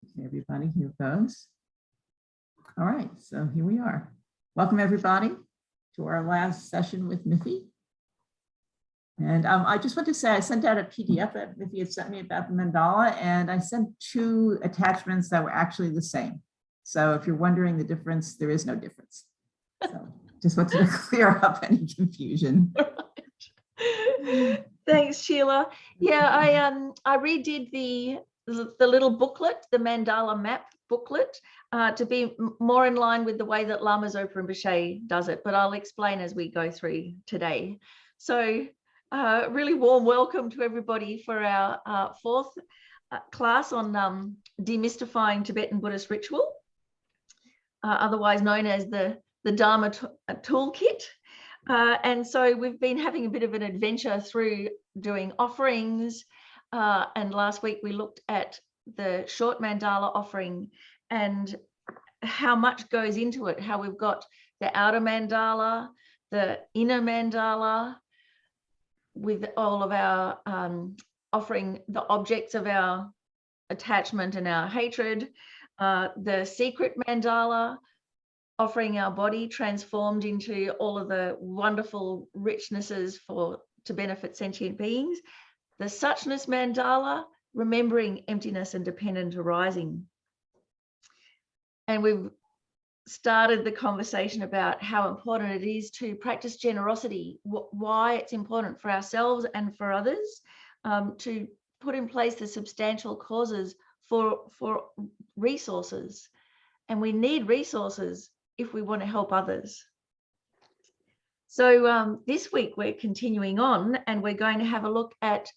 Okay, everybody, here goes. All right, so here we are. Welcome everybody to our last session with Miffi. And I just want to say I sent out a PDF that Miffi had sent me about the mandala, and I sent 2 attachments that were actually the same. So if you're wondering the difference, there is no difference. So just wanted to clear up any confusion. Thanks, Sheila. Yeah, I redid the little booklet, the Mandala map booklet, to be more in line with the way that Lama Zopa Rinpoche does it, but I'll explain as we go through today. So really warm welcome to everybody for our 4th class on demystifying Tibetan Buddhist ritual, otherwise known as the Dharma toolkit. And so we've been having a bit of an adventure through doing offerings. And last week we looked at the short Mandala offering and how much goes into it, how we've got the outer mandala, the inner mandala, with all of our offering the objects of our attachment and our hatred, the secret mandala, offering our body transformed into all of the wonderful richnesses to benefit sentient beings. The suchness mandala, remembering emptiness and dependent arising. And we've started the conversation about how important it is to practice generosity, why it's important for ourselves and for others, to put in place the substantial causes for resources. And we need resources if we want to help others. So this week we're continuing on, and we're going to have a look at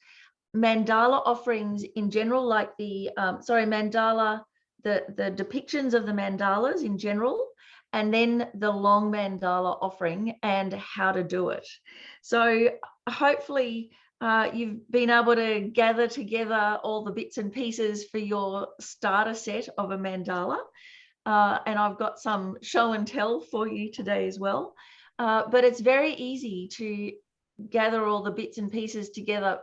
mandala offerings in general, like the mandala, the depictions of the mandalas in general, and then the long mandala offering and how to do it. So hopefully you've been able to gather together all the bits and pieces for your starter set of a mandala. And I've got some show and tell for you today as well. But it's very easy to gather all the bits and pieces together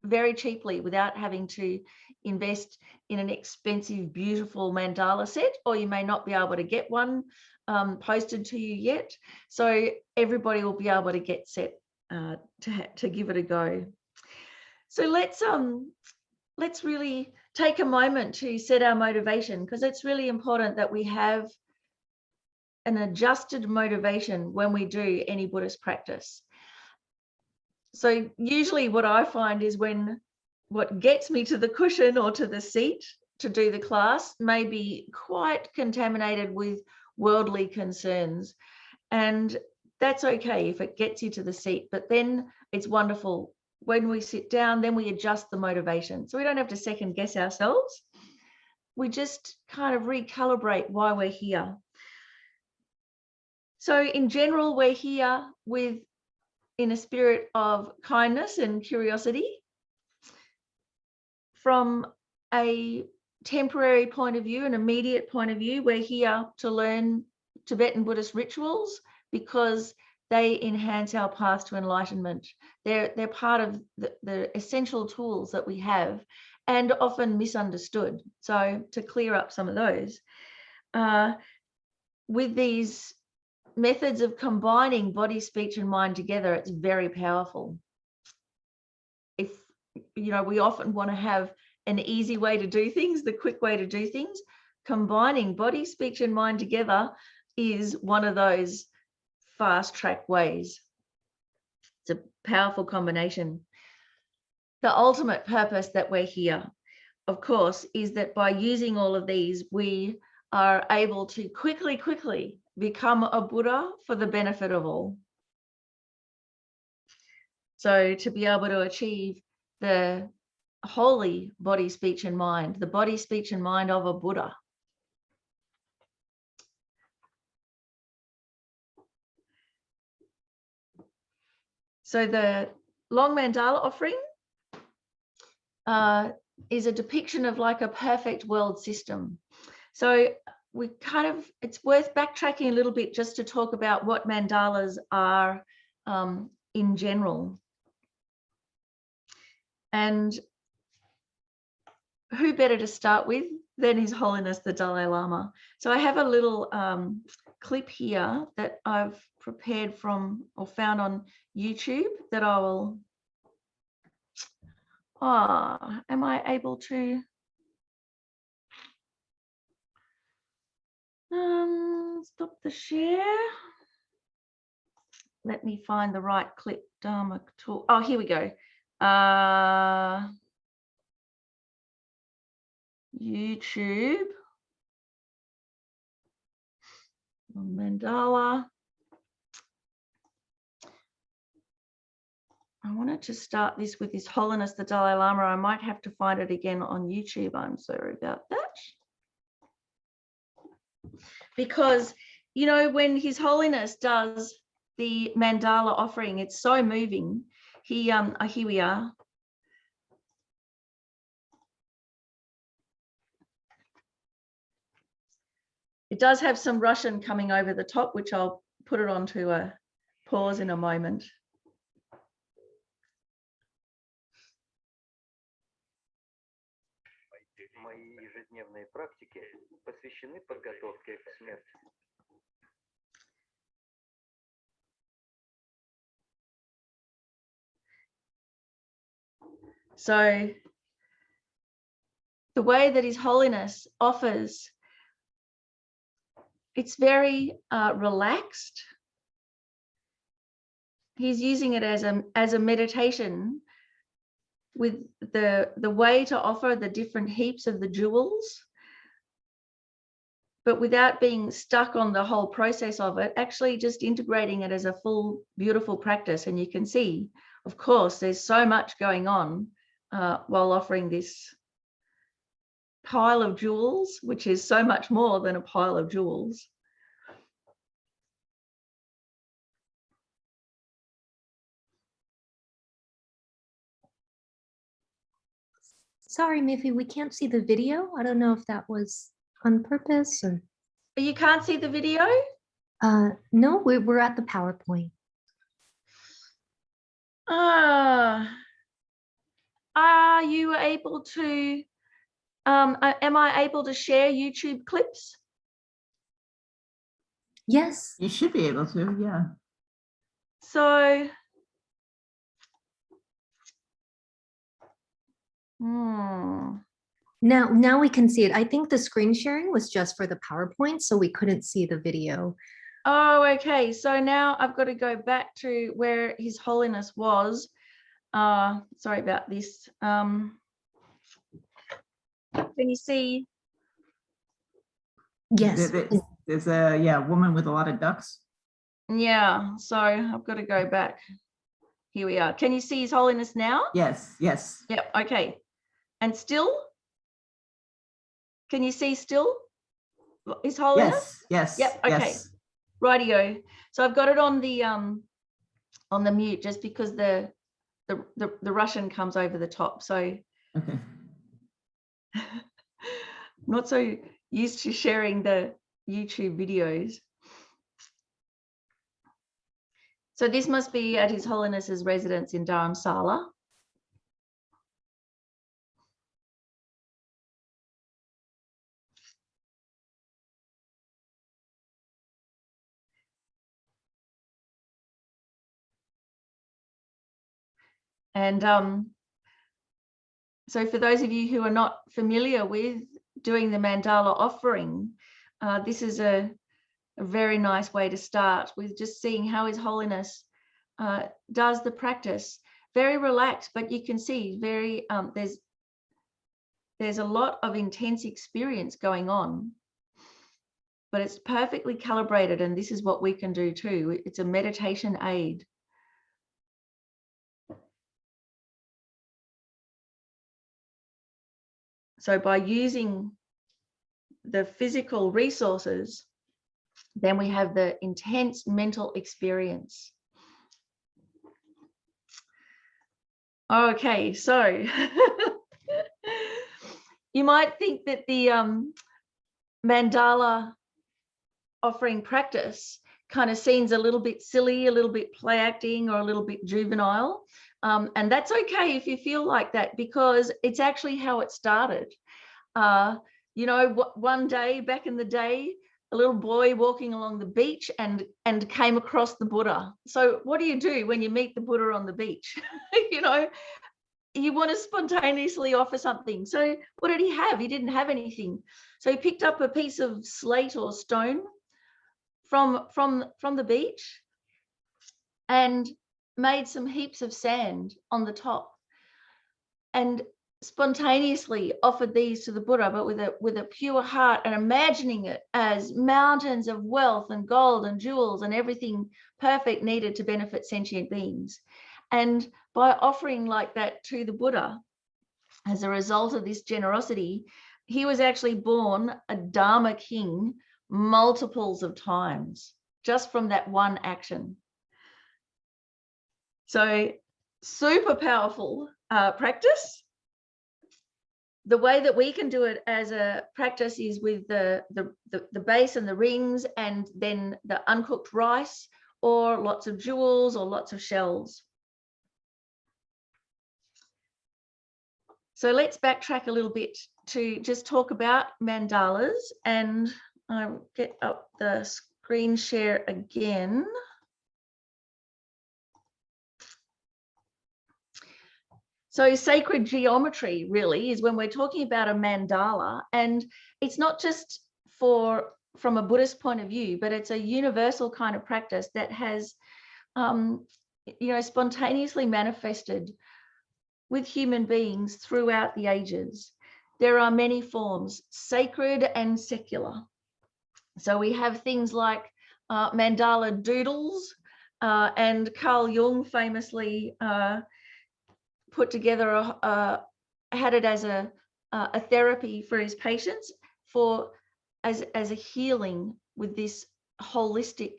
very cheaply without having to invest in an expensive, beautiful mandala set, or you may not be able to get one posted to you yet. So everybody will be able to get set to give it a go. So let's really take a moment to set our motivation, because it's really important that we have an adjusted motivation when we do any Buddhist practice. So usually what I find is when what gets me to the cushion or to the seat to do the class may be quite contaminated with worldly concerns. And that's okay if it gets you to the seat, but then it's wonderful when we sit down, then we adjust the motivation. So we don't have to second guess ourselves. We just kind of recalibrate why we're here. So in general, we're here in a spirit of kindness and curiosity. From a temporary point of view, an immediate point of view, we're here to learn Tibetan Buddhist rituals because they enhance our path to enlightenment. They're part of the essential tools that we have and often misunderstood. So to clear up some of those, with these methods of combining body, speech, and mind together, it's very powerful. If, we often want to have an easy way to do things, the quick way to do things, combining body, speech, and mind together is one of those fast track ways. It's a powerful combination. The ultimate purpose that we're here, of course, is that by using all of these, we are able to quickly become a Buddha for the benefit of all. So to be able to achieve the holy body, speech, and mind, the body, speech, and mind of a Buddha. So the Long Mandala Offering is a depiction of like a perfect world system. So it's worth backtracking a little bit just to talk about what mandalas are in general. And who better to start with than His Holiness the Dalai Lama. So I have a little clip here that I've prepared from or found on YouTube that I will. Am I able to stop the share? Let me find the right clip. Dharma talk. Oh, here we go. YouTube. Mandala. I wanted to start this with His Holiness the Dalai Lama. I might have to find it again on YouTube. I'm sorry about that. Because, you know, when His Holiness does the Mandala offering, it's so moving. He, here we are. It does have some Russian coming over the top, which I'll put it onto a pause in a moment. Мои ежедневные практики посвящены подготовке к смерти. So the way that His Holiness offers, it's very relaxed. He's using it as a meditation with the way to offer the different heaps of the jewels, but without being stuck on the whole process of it, actually just integrating it as a full, beautiful practice. And you can see, of course, there's so much going on while offering this pile of jewels, which is so much more than a pile of jewels. Sorry, Miffi, we can't see the video. I don't know if that was on purpose or. You can't see the video? No, we're at the PowerPoint. Are you able to, am I able to share YouTube clips? Yes. You should be able to, yeah. So, Now we can see it. I think the screen sharing was just for the PowerPoint, so we couldn't see the video. Oh, okay. So now I've got to go back to where His Holiness was. Sorry about this. Can you see? Yes. There's a woman with a lot of ducks. Yeah, so I've got to go back. Here we are. Can you see His Holiness now? Yes, yes. Yep, okay. And still? Can you see still His Holiness? Yes, yes. Yep, okay. Yes. Rightio. So I've got it on the mute just because the Russian comes over the top. So Okay. not so used to sharing the YouTube videos. So this must be at His Holiness's residence in Dharamsala. And so for those of you who are not familiar with doing the Mandala offering, this is a very nice way to start with just seeing how His Holiness does the practice. Very relaxed, but you can see very there's a lot of intense experience going on, but it's perfectly calibrated, and this is what we can do too. It's a meditation aid. So by using the physical resources, then we have the intense mental experience. Okay, so you might think that the Mandala offering practice kind of seems a little bit silly, a little bit play acting, or a little bit juvenile. And that's okay if you feel like that, because it's actually how it started. you know, one day back in the day, a little boy walking along the beach and came across the Buddha. So what do you do when you meet the Buddha on the beach? You know, you want to spontaneously offer something. So what did he have? He didn't have anything. So he picked up a piece of slate or stone from the beach and made some heaps of sand on the top and spontaneously offered these to the Buddha, but with a pure heart, and imagining it as mountains of wealth and gold and jewels and everything perfect needed to benefit sentient beings. And by offering like that to the Buddha, as a result of this generosity, he was actually born a Dharma king multiples of times just from that one action. So super powerful practice. The way that we can do it as a practice is with the base and the rings, and then the uncooked rice, or lots of jewels, or lots of shells. So let's backtrack a little bit to just talk about mandalas, and I'll get up the screen share again. So sacred geometry really is when we're talking about a mandala, and it's not just from a Buddhist point of view, but it's a universal kind of practice that has, you know, spontaneously manifested with human beings throughout the ages. There are many forms, sacred and secular. So we have things like mandala doodles, and Carl Jung famously put together had it as a therapy for his patients, as a healing with this holistic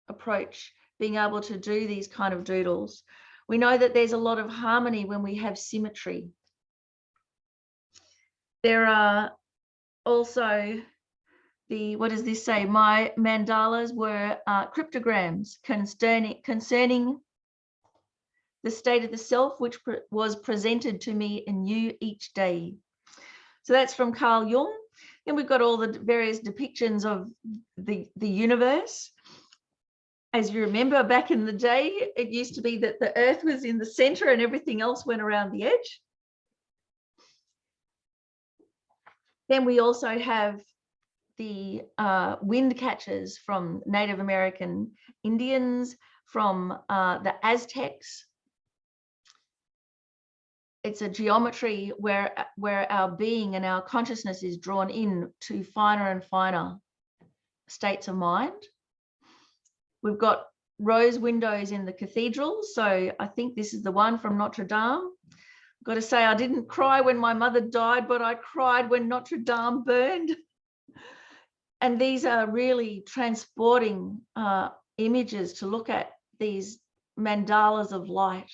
approach, being able to do these kind of doodles. We know that there's a lot of harmony when we have symmetry. There are also what does this say? My mandalas were cryptograms concerning the state of the self, which was presented to me anew each day. So that's from Carl Jung. Then we've got all the various depictions of the universe. As you remember, back in the day, it used to be that the earth was in the center and everything else went around the edge. Then we also have the wind catchers from Native American Indians, from the Aztecs. It's a geometry where our being and our consciousness is drawn in to finer and finer states of mind. We've got rose windows in the cathedrals. So I think this is the one from Notre Dame. I've got to say, I didn't cry when my mother died, but I cried when Notre Dame burned. And these are really transporting images to look at, these mandalas of light.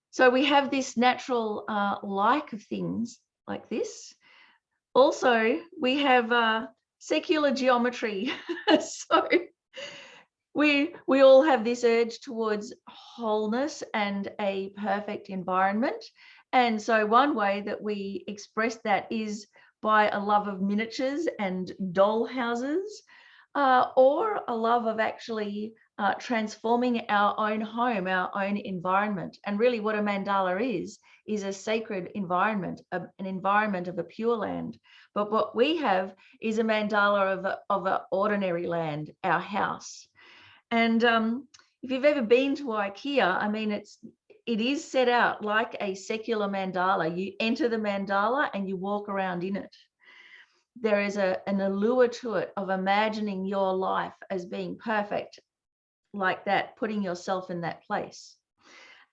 So we have this natural like of things like this. Also, we have secular geometry. So we all have this urge towards wholeness and a perfect environment. And so one way that we express that is by a love of miniatures and doll houses, or a love of actually transforming our own home, our own environment. And really what a mandala is a sacred environment, an environment of a pure land. But what we have is a mandala of an ordinary land, our house. And if you've ever been to IKEA, I mean, it is set out like a secular mandala. You enter the mandala and you walk around in it. There is an allure to it of imagining your life as being perfect like that, putting yourself in that place.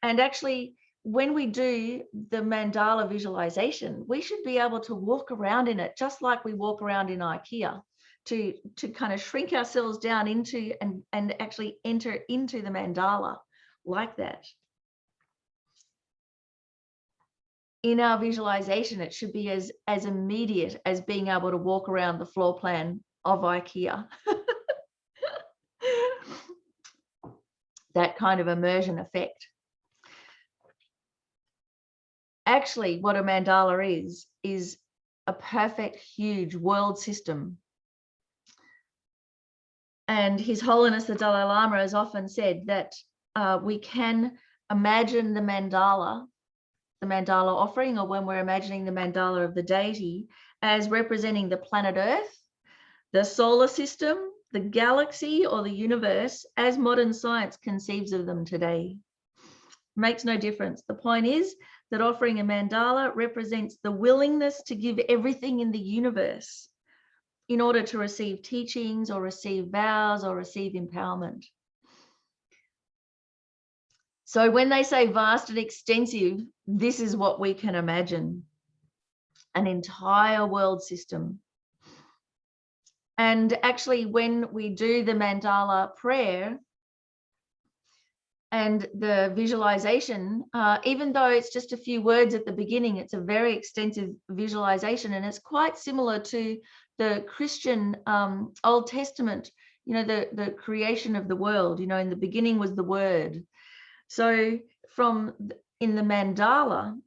And actually, when we do the mandala visualization, we should be able to walk around in it just like we walk around in IKEA, to kind of shrink ourselves down into and actually enter into the mandala like that. In our visualization, it should be as immediate as being able to walk around the floor plan of IKEA. That kind of immersion effect. actually what a mandala is a perfect, huge world system. And His Holiness the Dalai Lama has often said that we can imagine the Mandala offering, or when we're imagining the Mandala of the deity, as representing the planet Earth, the solar system, the galaxy, or the universe as modern science conceives of them today. Makes no difference. The point is that offering a mandala represents the willingness to give everything in the universe in order to receive teachings or receive vows or receive empowerment. So when they say vast and extensive, this is what we can imagine: an entire world system. And actually, when we do the mandala prayer and the visualization, even though it's just a few words at the beginning, it's a very extensive visualization, and it's quite similar to the Christian Old Testament, you know, the creation of the world. You know, in the beginning was the Word. So in the mandala,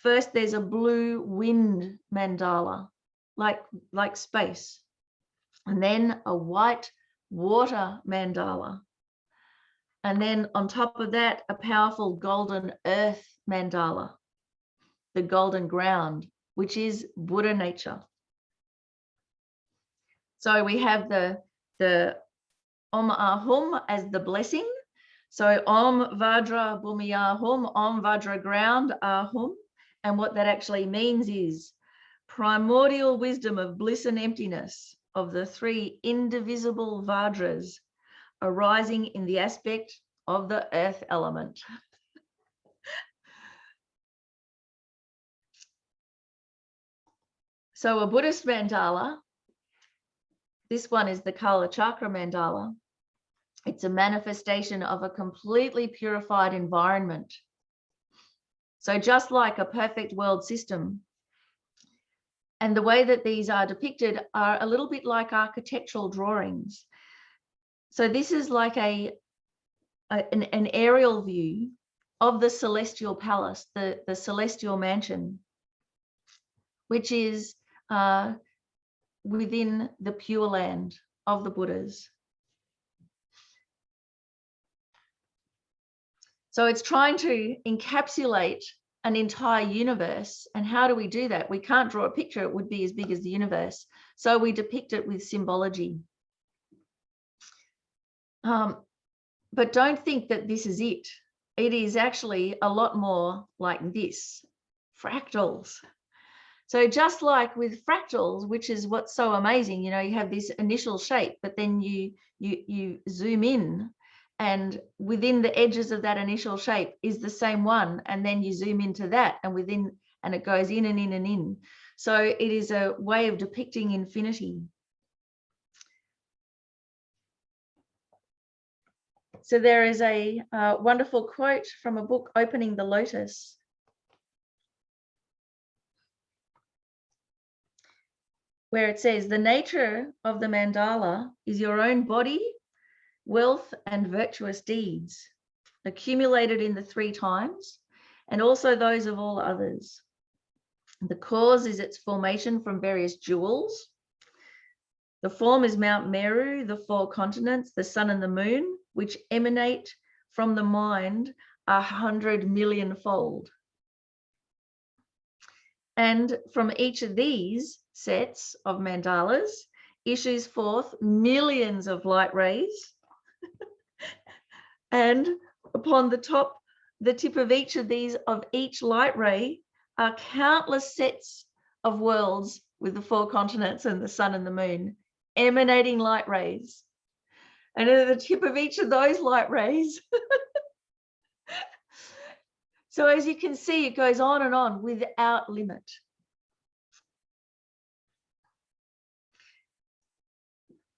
first there's a blue wind mandala, like space, and then a white water mandala. And then on top of that, a powerful golden earth mandala, the golden ground, which is Buddha nature. So we have the Om Ahum as the blessing. So Om Vajra Bhumi Ahum, Om Vajra ground Ahum. And what that actually means is primordial wisdom of bliss and emptiness of the three indivisible Vajras arising in the aspect of the earth element. So a Buddhist mandala, this one is the Kala Chakra mandala. It's a manifestation of a completely purified environment. So just like a perfect world system. And the way that these are depicted are a little bit like architectural drawings. So this is like an aerial view of the celestial palace, the celestial mansion, which is within the Pure Land of the Buddhas. So it's trying to encapsulate an entire universe. And how do we do that? We can't draw a picture, it would be as big as the universe. So we depict it with symbology. But don't think that this is it. It is actually a lot more like this, fractals. So just like with fractals, which is what's so amazing, you know, you have this initial shape, but then you zoom in, and within the edges of that initial shape is the same one, and then you zoom into that, and it goes in and in and in. So it is a way of depicting infinity. So there is a wonderful quote from a book, Opening the Lotus. Where it says, the nature of the mandala is your own body, wealth, and virtuous deeds, accumulated in the 3 times, and also those of all others. The cause is its formation from various jewels. The form is Mount Meru, the 4 continents, the sun and the moon, which emanate from the mind 100 million-fold. And from each of these sets of mandalas issues forth millions of light rays. And upon the tip of each of these, of each light ray, are countless sets of worlds with the 4 continents and the sun and the moon, emanating light rays. And at the tip of each of those light rays, so as you can see, it goes on and on without limit.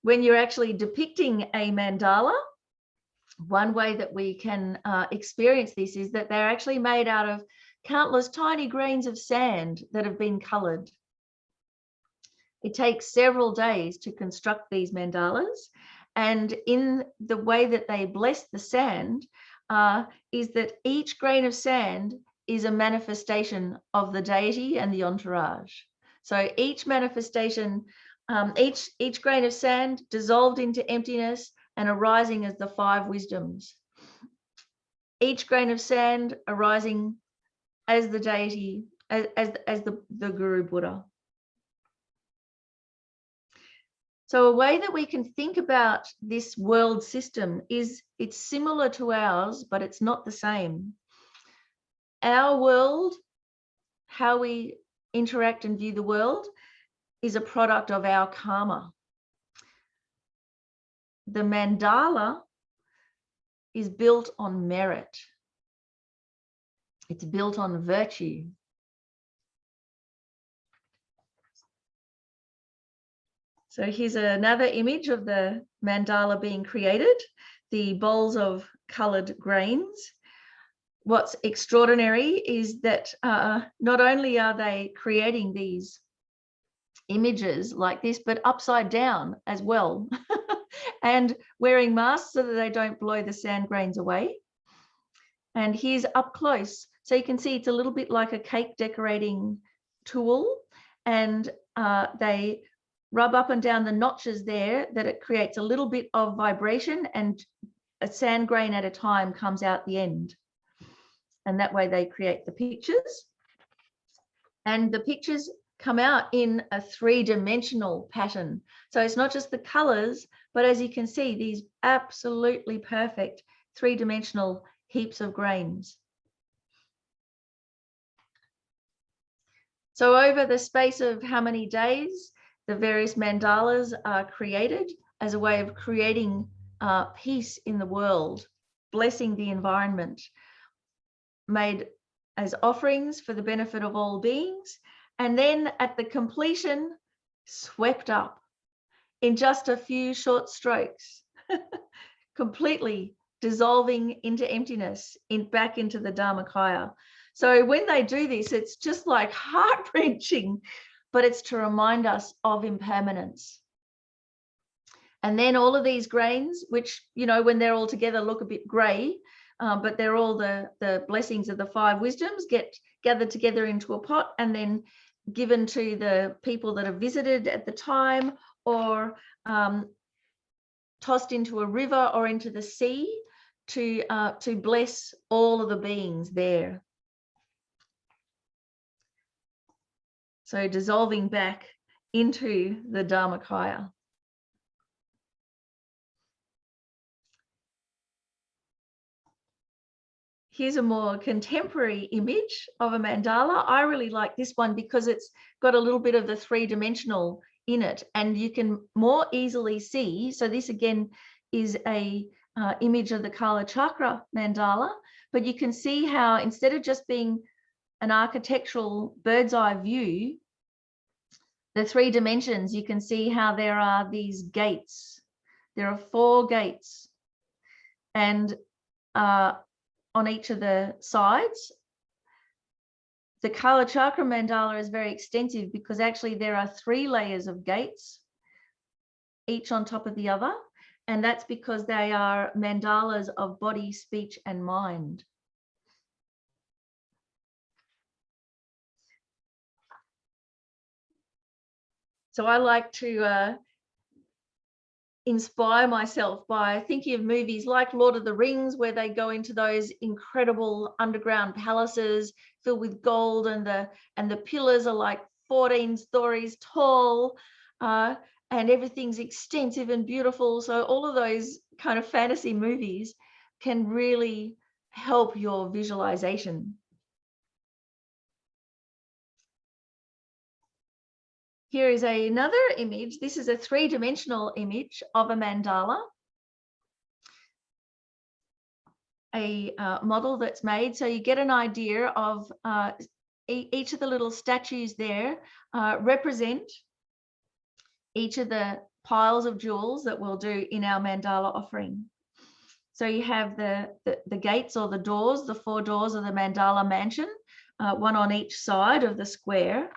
When you're actually depicting a mandala, one way that we can experience this is that they're actually made out of countless tiny grains of sand that have been colored. It takes several days to construct these mandalas, and in the way that they bless the sand is that each grain of sand is a manifestation of the deity and the entourage. So each manifestation, each grain of sand dissolved into emptiness and arising as the 5 wisdoms. Each grain of sand arising as the deity, as the Guru Buddha. So a way that we can think about this world system is it's similar to ours, but it's not the same. Our world, how we interact and view the world, is a product of our karma. The mandala is built on merit. It's built on virtue. So here's another image of the mandala being created, the bowls of coloured grains. What's extraordinary is that not only are they creating these images like this, but upside down as well, and wearing masks so that they don't blow the sand grains away. And here's up close. So you can see it's a little bit like a cake decorating tool, and they rub up and down the notches there that it creates a little bit of vibration, and a sand grain at a time comes out the end. And that way they create the pictures. And the pictures come out in a 3-dimensional pattern. So it's not just the colors, but as you can see, these absolutely perfect 3-dimensional heaps of grains. So over the space of how many days, the various mandalas are created as a way of creating peace in the world, blessing the environment, made as offerings for the benefit of all beings, and then at the completion, swept up in just a few short strokes, completely dissolving into emptiness, back into the Dharmakaya. So when they do this, it's just like heart-wrenching, but it's to remind us of impermanence. And then all of these grains, which, you know, when they're all together look a bit grey, but they're all the blessings of the 5 wisdoms, get gathered together into a pot and then given to the people that have visited at the time, or tossed into a river or into the sea to bless all of the beings there. So dissolving back into the Dharmakaya. Here's a more contemporary image of a mandala. I really like this one because it's got a little bit of the 3-dimensional in it, and you can more easily see. So this again is a image of the Kala Chakra mandala, but you can see how instead of just being an architectural bird's eye view, the 3 dimensions, you can see how there are these gates. There are 4 gates, and on each of the sides. The Kala Chakra mandala is very extensive because actually there are 3 layers of gates, each on top of the other, and that's because they are mandalas of body, speech, and mind. So I like to inspire myself by thinking of movies like Lord of the Rings, where they go into those incredible underground palaces filled with gold, and the pillars are like 14 stories tall, and everything's extensive and beautiful. So all of those kind of fantasy movies can really help your visualization. Here is another image. This is a 3-dimensional image of a mandala, a model that's made. So you get an idea of each of the little statues there represent each of the piles of jewels that we'll do in our mandala offering. So you have the gates or the doors, the 4 doors of the mandala mansion, one on each side of the square.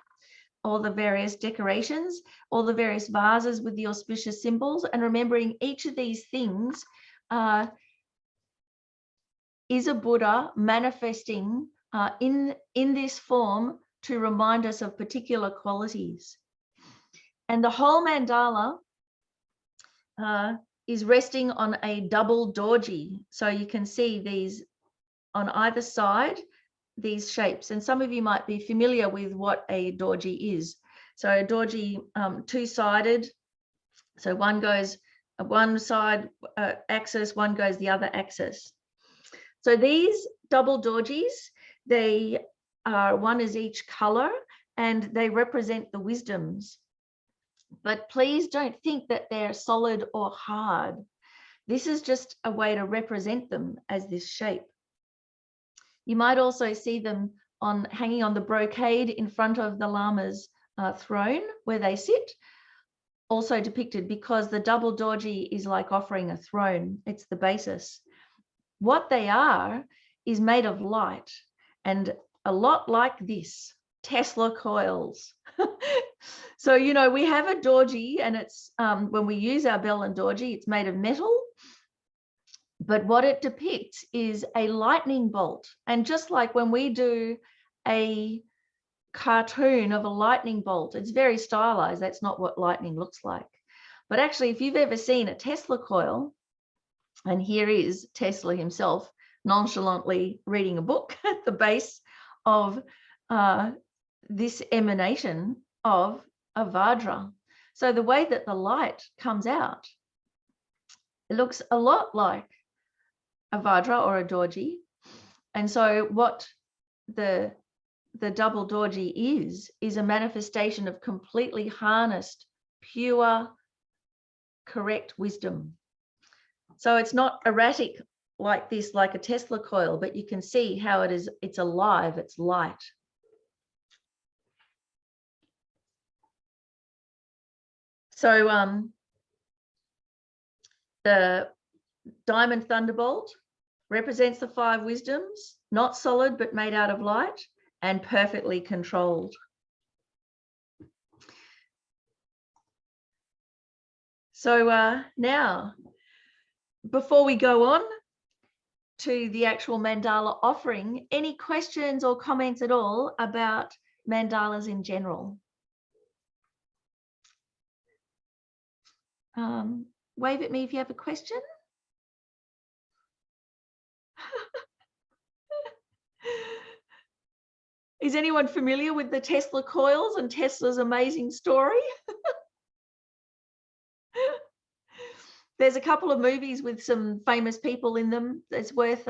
All the various decorations, all the various vases with the auspicious symbols, and remembering each of these things is a Buddha manifesting in this form to remind us of particular qualities. And the whole mandala is resting on a double dorji. So you can see these on either side, these shapes. And some of you might be familiar with what a dorji is. So a dorji, two-sided. So one goes one side axis, one goes the other axis. So these double dorjis, they are, one is each color, and they represent the wisdoms. But please don't think that they're solid or hard. This is just a way to represent them as this shape. You might also see them hanging on the brocade in front of the Lama's throne where they sit, also depicted, because the double dorji is like offering a throne. It's the basis. What they are is made of light, and a lot like this, Tesla coils. So, you know, we have a dorji, and it's when we use our bell and dorji, it's made of metal. But what it depicts is a lightning bolt. And just like when we do a cartoon of a lightning bolt, it's very stylized. That's not what lightning looks like. But actually, if you've ever seen a Tesla coil, and here is Tesla himself nonchalantly reading a book at the base of this emanation of a Vajra. So the way that the light comes out, it looks a lot like a Vajra or a dorji. And so what the double dorji is a manifestation of completely harnessed, pure, correct wisdom. So it's not erratic like this, like a Tesla coil, but you can see how it is, it's alive, it's light. So the diamond thunderbolt represents the 5 wisdoms, not solid, but made out of light and perfectly controlled. So now, before we go on to the actual mandala offering, any questions or comments at all about mandalas in general? Wave at me if you have a question. Is anyone familiar with the Tesla coils and Tesla's amazing story? There's a couple of movies with some famous people in them. It's worth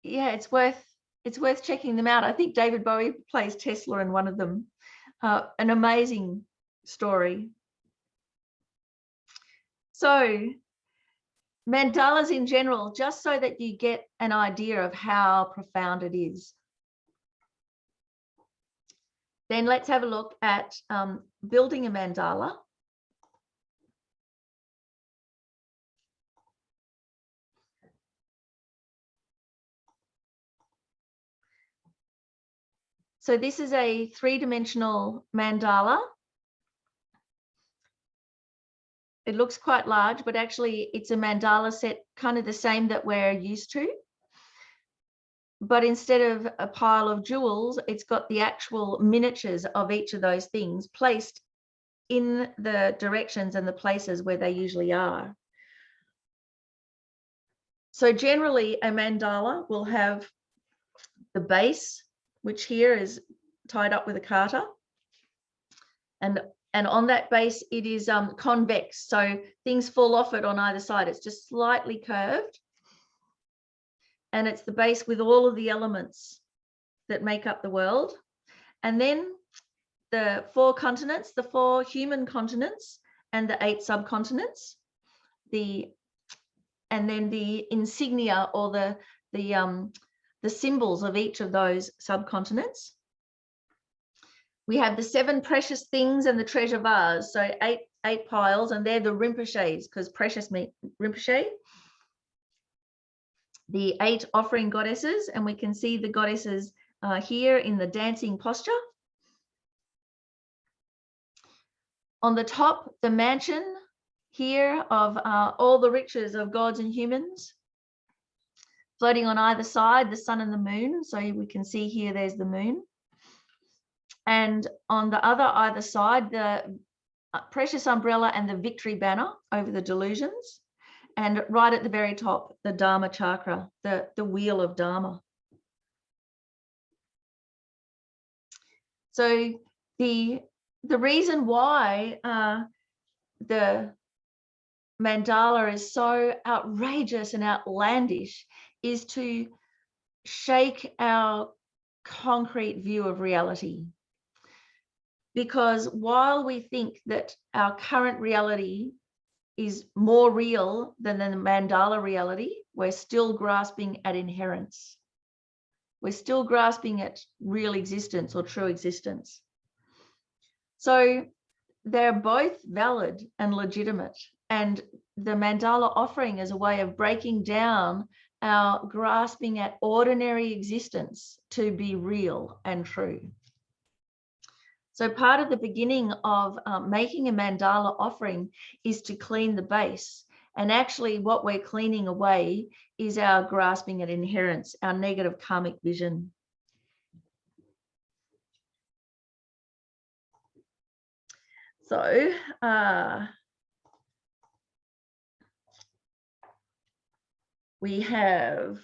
it's worth checking them out. I think David Bowie plays Tesla in one of them. An amazing story. So mandalas in general, just so that you get an idea of how profound it is. Then let's have a look at building a mandala. So this is a 3-dimensional mandala. It looks quite large, but actually it's a mandala set kind of the same that we're used to. But instead of a pile of jewels, it's got the actual miniatures of each of those things placed in the directions and the places where they usually are. So generally a mandala will have the base, which here is tied up with a garter. And on that base, it is convex. So things fall off it on either side. It's just slightly curved. And it's the base with all of the elements that make up the world. And then the 4 continents, the 4 human continents and the 8 subcontinents, and then the insignia or the symbols of each of those subcontinents. We have the 7 precious things and the treasure vase. So 8 piles, and they're the Rinpoches, because precious means Rinpoche. The 8 offering goddesses, and we can see the goddesses here in the dancing posture. On the top, the mansion here of all the riches of gods and humans. floating on either side, the sun and the moon. So we can see here, there's the moon. And on the either side, the precious umbrella and the victory banner over the delusions. And right at the very top, the Dharma chakra, the wheel of Dharma. So the reason why the mandala is so outrageous and outlandish is to shake our concrete view of reality. Because while we think that our current reality is more real than the mandala reality, we're still grasping at inherence. We're still grasping at real existence or true existence. So they're both valid and legitimate. And the mandala offering is a way of breaking down our grasping at ordinary existence to be real and true. So part of the beginning of making a mandala offering is to clean the base. And actually what we're cleaning away is our grasping at inherence, our negative karmic vision. So we have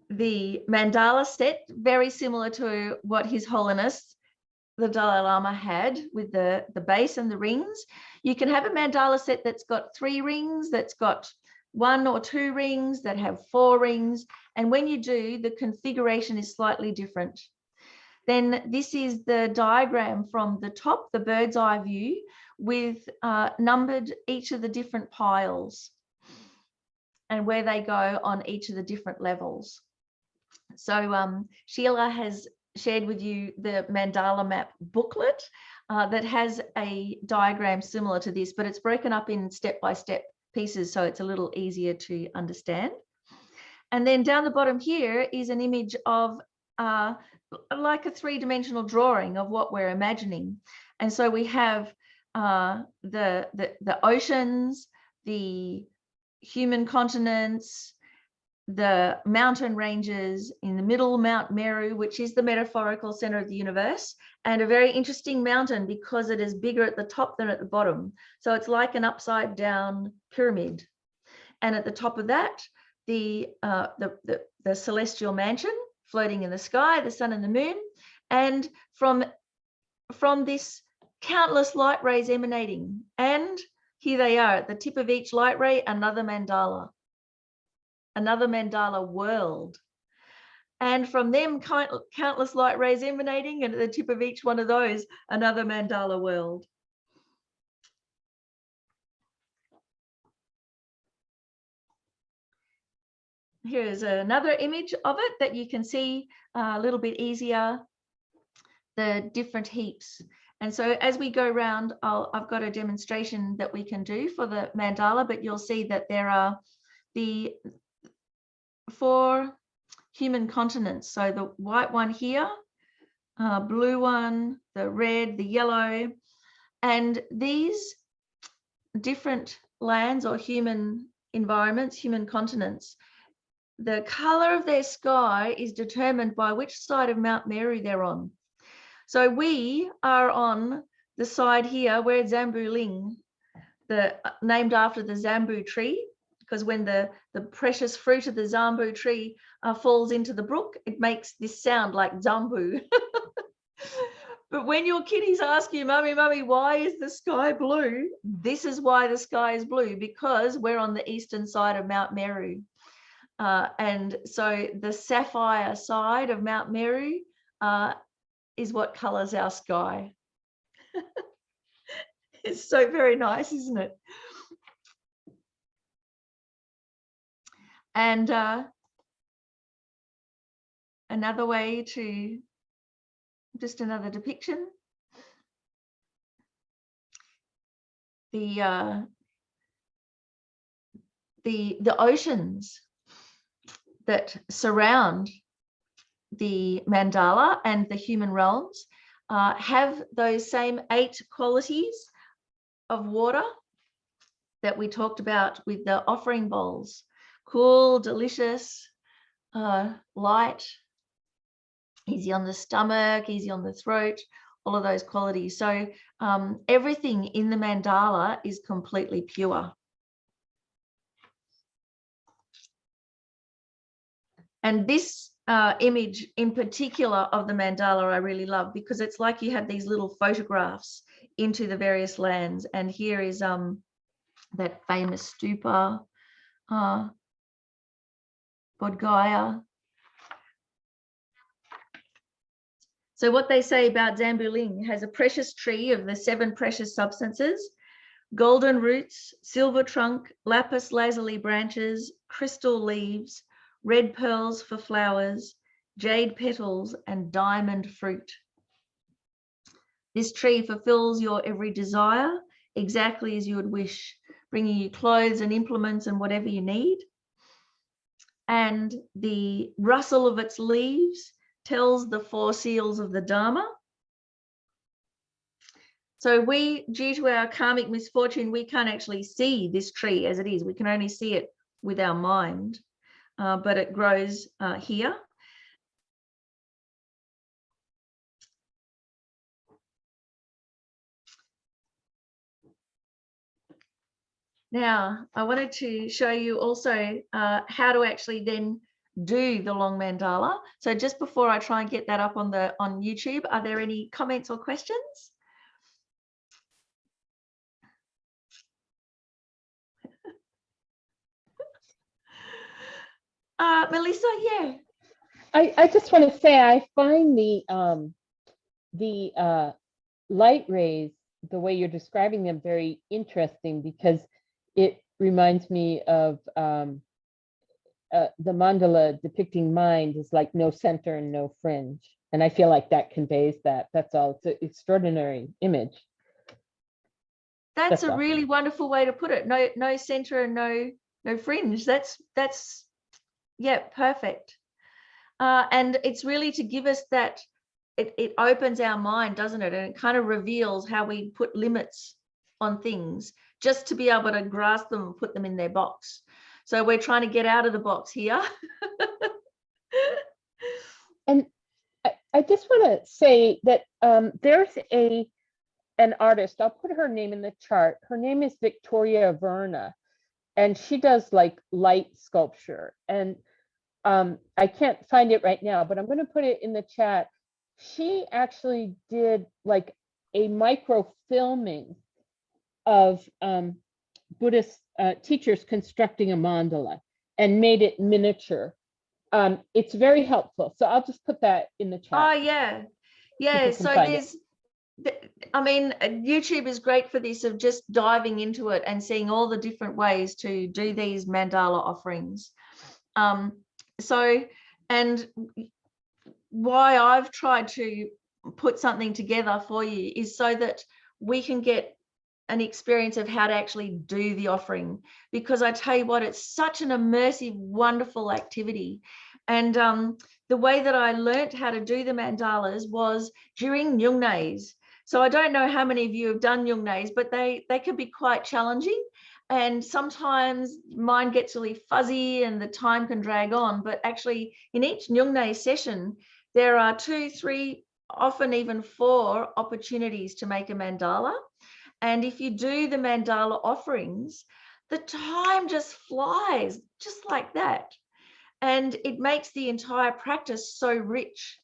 the mandala set, very similar to what His Holiness the Dalai Lama had with the base and the rings. You can have a mandala set that's got 3 rings, that's got 1 or 2 rings, that have 4 rings. And when you do, the configuration is slightly different. Then this is the diagram from the top, the bird's eye view, with numbered each of the different piles and where they go on each of the different levels. So Sheila has shared with you the mandala map booklet that has a diagram similar to this, but it's broken up in step-by-step pieces, so it's a little easier to understand. And then down the bottom here is an image of like a 3-dimensional drawing of what we're imagining. And so we have the oceans, the human continents, the mountain ranges, in the middle, Mount Meru, which is the metaphorical center of the universe, and a very interesting mountain because it is bigger at the top than at the bottom. So it's like an upside down pyramid. And at the top of that, the celestial mansion floating in the sky, the sun and the moon. And from this, countless light rays emanating. And here they are, at the tip of each light ray, another mandala world. And from them, countless light rays emanating, and at the tip of each one of those, another mandala world. Here's another image of it that you can see a little bit easier, the different heaps. And so as we go around, I've got a demonstration that we can do for the mandala, but you'll see that there are the 4 human continents. So the white one here, blue one, the red, the yellow, and these different lands or human environments, human continents, the color of their sky is determined by which side of Mount Meru they're on. So we are on the side here where Zambu Ling, named after the Zambu tree, because when the precious fruit of the Zambu tree falls into the brook, it makes this sound like Zambu. But when your kiddies ask you, Mummy, why is the sky blue? This is why the sky is blue, because we're on the eastern side of Mount Meru. And so the sapphire side of Mount Meru is what colors our sky. It's so very nice, isn't it? And another way to, just another depiction. The oceans that surround the mandala and the human realms have those same 8 qualities of water that we talked about with the offering bowls. Cool, delicious, light, easy on the stomach, easy on the throat, all of those qualities. So everything in the mandala is completely pure. And this image in particular of the mandala I really love, because it's like you have these little photographs into the various lands. And here is that famous stupa, Bodh Gaya. So what they say about Zambuling has a precious tree of the 7 precious substances: golden roots, silver trunk, lapis lazuli branches, crystal leaves, red pearls for flowers, jade petals, and diamond fruit. This tree fulfills your every desire exactly as you would wish, bringing you clothes and implements and whatever you need. And the rustle of its leaves tells the 4 seals of the Dharma. So we, due to our karmic misfortune, we can't actually see this tree as it is. We can only see it with our mind, but it grows here. Now, I wanted to show you also how to actually then do the long mandala. So just before I try and get that up on YouTube, are there any comments or questions? Melissa, yeah. I just want to say I find the light rays, the way you're describing them, very interesting, because it reminds me of the mandala depicting mind is like no center and no fringe. And I feel like that conveys that. That's all. It's an extraordinary image. That's a all. really wonderful way to put it. No center and no fringe. That's yeah, perfect. And it's really to give us that, it opens our mind, doesn't it? And it kind of reveals how we put limits on things just to be able to grasp them and put them in their box. So we're trying to get out of the box here. And I just want to say that there's an artist, I'll put her name in the chart. Her name is Victoria Verna, and she does like light sculpture. And I can't find it right now, but I'm going to put it in the chat. She actually did like a microfilming of Buddhist teachers constructing a mandala and made it miniature. It's very helpful. So I'll just put that in the chat. Oh, yeah. Yeah. So there's, I mean, YouTube is great for this, of just diving into it and seeing all the different ways to do these mandala offerings. So, and why I've tried to put something together for you is so that we can get an experience of how to actually do the offering, because I tell you what, it's such an immersive, wonderful activity. And the way that I learned how to do the mandalas was during Nyungnays. So I don't know how many of you have done Nyungnays, but they can be quite challenging. And sometimes mine gets really fuzzy and the time can drag on. But actually in each Nyungnay session, there are 2, 3, often even 4 opportunities to make a mandala. And if you do the mandala offerings, the time just flies just like that. And it makes the entire practice so rich.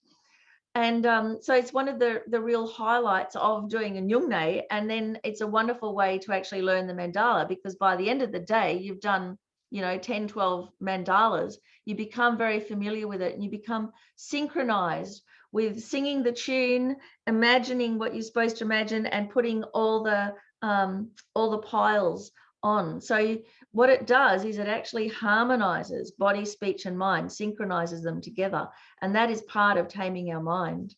And so it's one of the real highlights of doing a Nyungnay. And then it's a wonderful way to actually learn the mandala, because by the end of the day, you've done, 10, 12 mandalas. You become very familiar with it, and you become synchronized with singing the tune, imagining what you're supposed to imagine, and putting all the piles on. So what it does is it actually harmonizes body, speech, and mind, synchronizes them together. And that is part of taming our mind.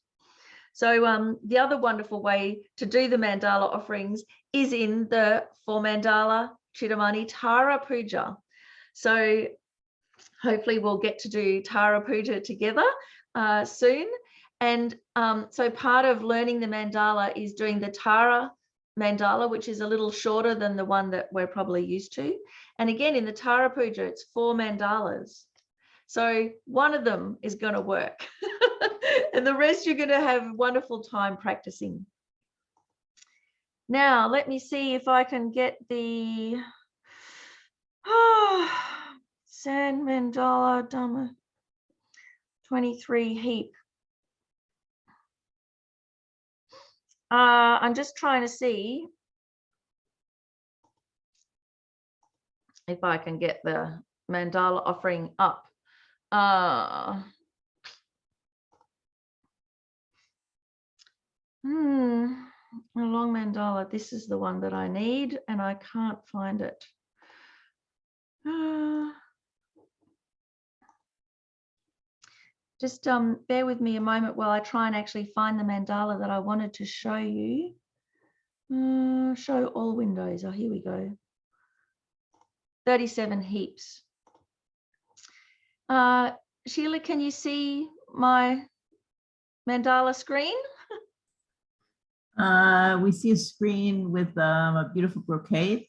So the other wonderful way to do the mandala offerings is in the 4 mandala Chittamani Tara Puja. So hopefully we'll get to do Tara Puja together soon. And so part of learning the mandala is doing the Tara mandala, which is a little shorter than the one that we're probably used to. And again, in the Tara Puja, it's 4 mandalas. So one of them is going to work. And the rest you're going to have a wonderful time practicing. Now, let me see if I can get the Sand Mandala Dhamma 23 heap. I'm just trying to see if I can get the Mandala offering up. A long mandala. This is the one that I need, and I can't find it. Just bear with me a moment while I try and actually find the mandala that I wanted to show you. Show all windows. Oh, here we go. 37 heaps. Sheila, can you see my mandala screen? We see a screen with a beautiful brocade.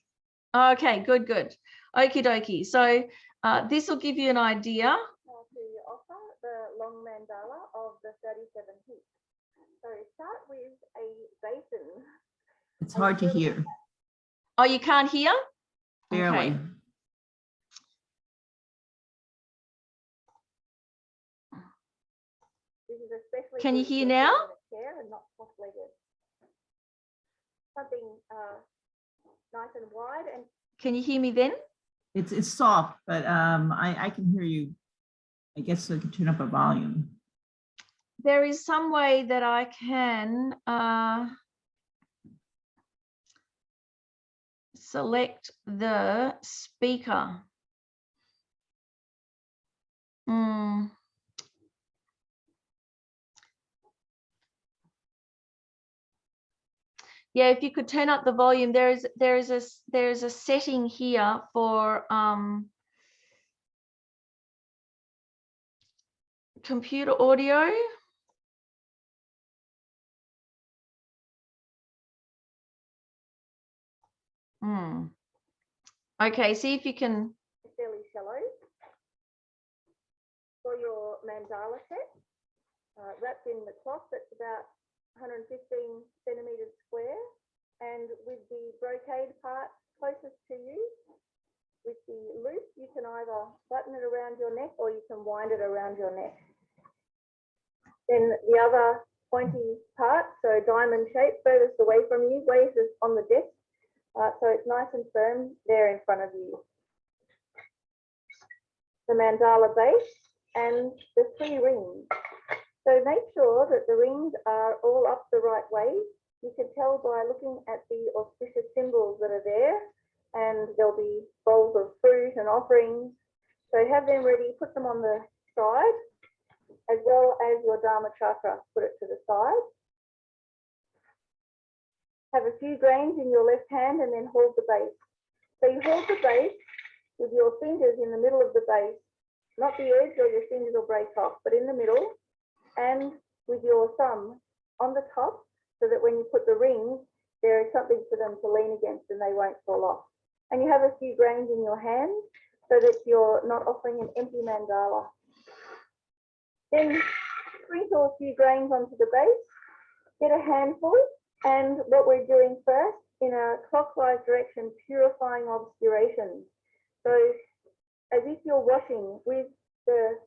Okay, good, good. Okie dokie. So this will give you an idea. To offer the long mandala of the 37 heaps. So start with a basin. It's hard to hear, Oh, you can't hear? barely. Okay. This is especially Can you good hear if now? you're sitting in a chair and not cross-legged. Something nice and wide and Can you hear me then? It's soft, but I can hear you. I guess I can turn up a volume. There is some way that I can select the speaker. Yeah, if you could turn up the volume, there is a setting here for computer audio. Okay, see if you can. fairly shallow. For your mandala set, wrapped in the cloth that's about 115 centimeters square, and with the brocade part closest to you, with the loop, you can either button it around your neck or you can wind it around your neck. Then the other pointy part, so diamond shape, furthest away from you, weighs on the desk, so it's nice and firm there in front of you. The mandala base and the 3 rings. So make sure that the rings are all up the right way. You can tell by looking at the auspicious symbols that are there, and there'll be bowls of fruit and offerings. So have them ready, put them on the side, as well as your Dharma chakra, put it to the side. Have a few grains in your left hand and then hold the base. So you hold the base with your fingers in the middle of the base, not the edge or your fingers will break off, but in the middle, and with your thumb on the top, so that when you put the rings, there is something for them to lean against and they won't fall off. And you have a few grains in your hand so that you're not offering an empty mandala. Then sprinkle a few grains onto the base, get a handful, and what we're doing first, in a clockwise direction, purifying obscurations. So as if you're washing with the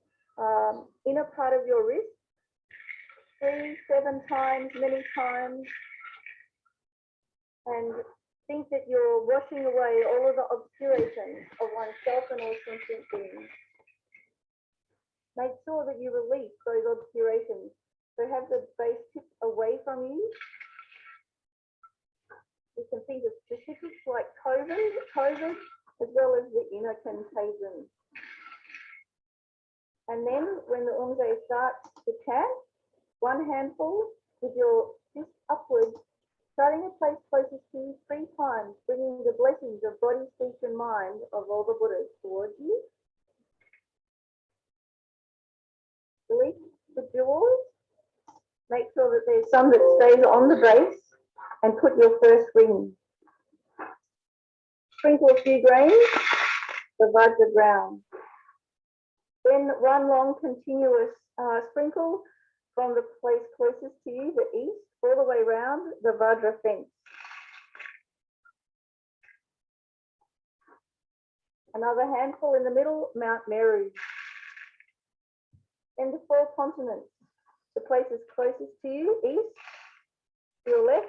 inner part of your wrist, 3, 7 times, many times, and think that you're washing away all of the obscurations of oneself and all sentient beings. Make sure that you release those obscurations. So have the base tip away from you. You can think of specifics like COVID, as well as the inner contagion. And then when the Umze starts to chant, 1 handful with your fist upwards, starting a place closest to you 3 times, bringing the blessings of body, speech, and mind of all the Buddhas towards you. Release the jewels. Make sure that there's some that stays on the base, and put your first ring. Sprinkle a few grains, the Vajra ground. Then one long continuous sprinkle from the place closest to you, the east, all the way round the Vajra fence. Another handful in the middle, Mount Meru. Then the 4 continents, the places closest to you, east, to your left,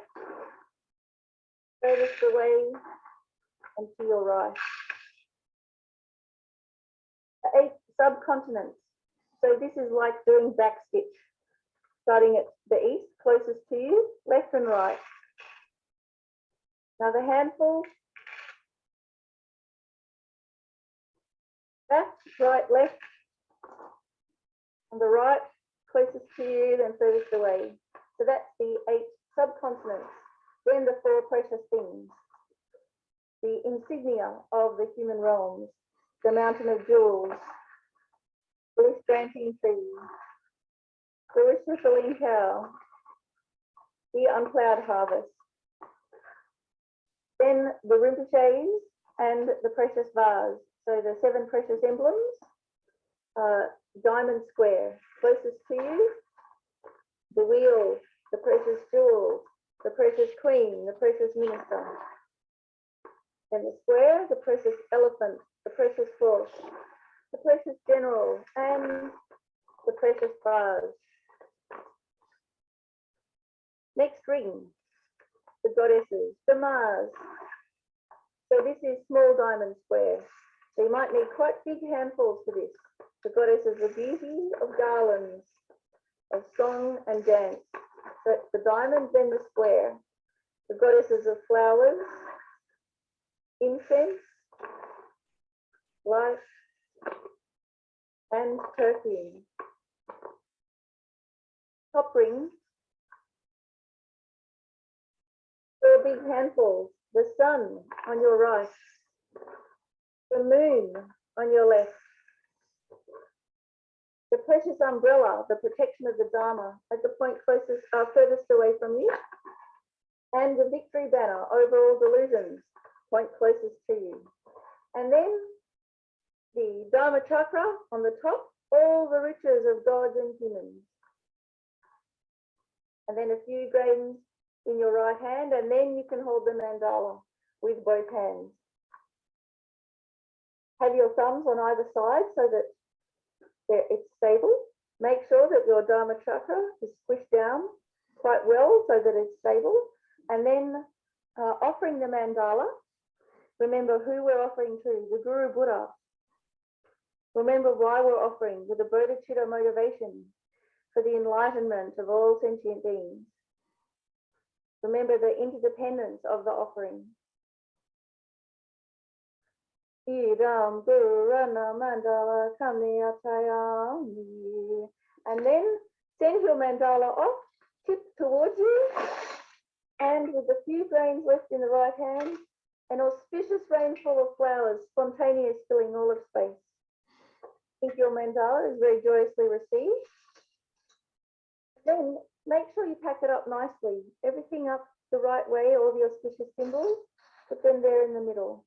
furthest away, and to your right. The 8 subcontinents. So this is like doing backstitch, starting at the east, closest to you, left and right. Another handful. Left, right, left. On the right, closest to you, then furthest away. So that's the 8 subcontinents. Then the 4 precious things. The insignia of the human realms, the mountain of jewels, the granting tree, the Rishnasaline cow, the unplowed harvest. Then the Rinpoches and the precious vase. So the 7 precious emblems, diamond square, closest to you, the wheel, the precious jewels, the precious queen, the precious minister. And the square, the precious elephant, the precious horse, the precious general, and the precious vase. Next ring, the goddesses, the Mars. So this is small diamond square. So you might need quite big handfuls for this. The goddesses of beauty, of garlands, of song and dance. So it's the diamond, then the square. The goddesses of flowers, incense, light, and perfume. Top ring, 4 big handfuls. The sun on your right, the moon on your left, the precious umbrella, the protection of the Dharma at the point closest, furthest away from you, and the victory banner over all delusions, point closest to you. And then the Dharma chakra on the top, all the riches of gods and humans. And then a few grains in your right hand, and then you can hold the mandala with both hands. Have your thumbs on either side so that it's stable. Make sure that your Dharma chakra is squished down quite well so that it's stable. And then offering the mandala, remember who we're offering to, the Guru Buddha. Remember why we're offering, with a bodhicitta motivation for the enlightenment of all sentient beings. Remember the interdependence of the offering. Idam Gurana Mandala Kamniyatayami. And then send your mandala off, tip towards you, and with a few grains left in the right hand, an auspicious rainfall of flowers, spontaneous, filling all of space. If your mandala is very joyously received, then make sure you pack it up nicely. Everything up the right way, all the auspicious symbols, put them there in the middle.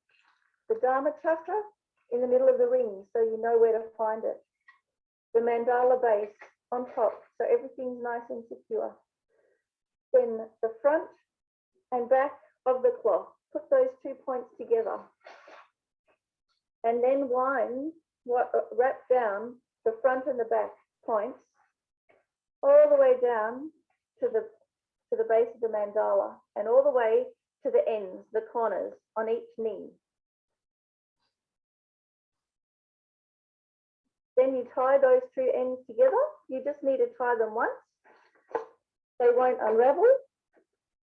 The Dharma chakra in the middle of the ring, so you know where to find it. The Mandala base on top, so everything's nice and secure. Then the front and back of the cloth, put those 2 points together. And then wrap down the front and the back points all the way down to the base of the mandala and all the way to the ends, the corners on each knee. Then you tie those 2 ends together. You just need to tie them once. They won't unravel.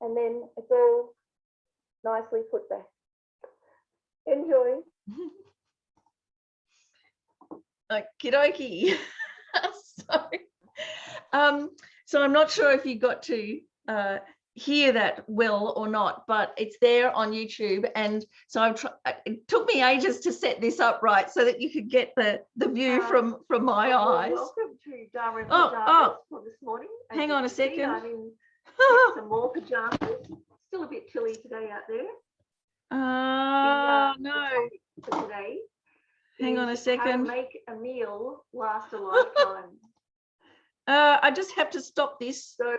And then it's all nicely put back. Enjoy. Okie dokie. So I'm not sure if you got to hear that well or not, but it's there on YouTube. And so it took me ages to set this up right so that you could get the view from my eyes. Welcome to Dharma and Oh, Pajamas for this morning. hang on a second. I'm in some more pajamas. still a bit chilly today out there. The Uh, the no. topic for today. Hang on a is How to second. make a meal last a lifetime. I just have to stop this. So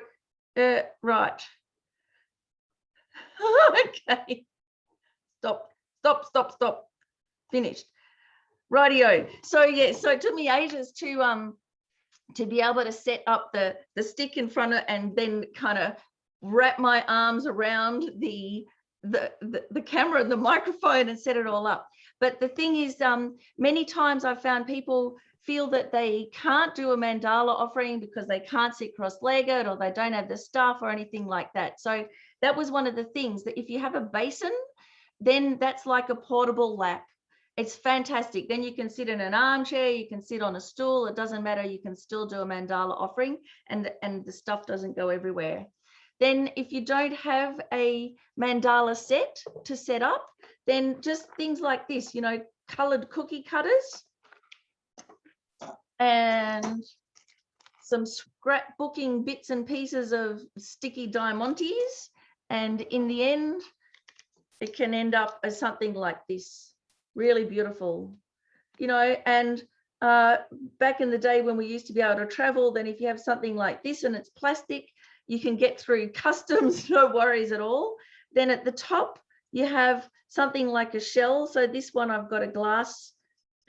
Right. Okay. Stop. Finished. Rightio. So yeah, so it took me ages to be able to set up the stick in front of, and then kind of wrap my arms around the camera and the microphone and set it all up. But the thing is, many times I've found people feel that they can't do a mandala offering because they can't sit cross-legged, or they don't have the stuff or anything like that. So that was one of the things, that if you have a basin, then that's like a portable lap. It's fantastic. Then you can sit in an armchair, you can sit on a stool, it doesn't matter, you can still do a mandala offering, and the stuff doesn't go everywhere. Then if you don't have a mandala set to set up, then just things like this, you know, colored cookie cutters and some scrapbooking bits and pieces of sticky diamantes. And in the end, it can end up as something like this, really beautiful, you know. And back in the day when we used to be able to travel, then if you have something like this and it's plastic, you can get through customs, no worries at all. Then at the top, you have something like a shell. So this one, I've got a glass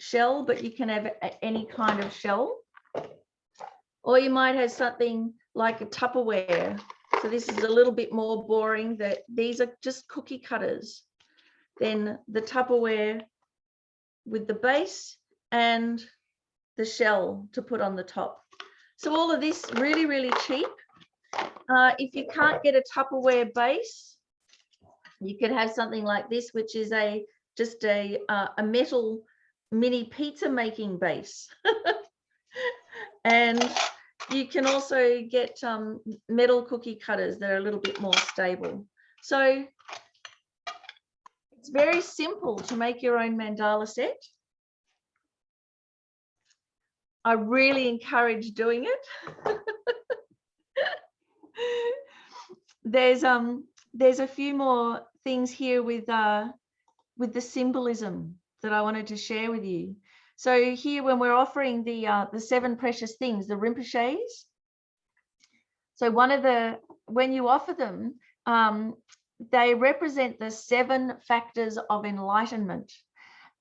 shell, but you can have any kind of shell. Or you might have something like a Tupperware. So this is a little bit more boring, that these are just cookie cutters. Then the Tupperware with the base and the shell to put on the top. So all of this really, really cheap. If you can't get a Tupperware base, you could have something like this, which is just a metal mini pizza making base. And you can also get metal cookie cutters that are a little bit more stable. So it's very simple to make your own mandala set. I really encourage doing it. There's a few more things here with the symbolism that I wanted to share with you. So here, when we're offering the 7 precious things, the Rinpoches. So when you offer them, they represent the 7 factors of enlightenment.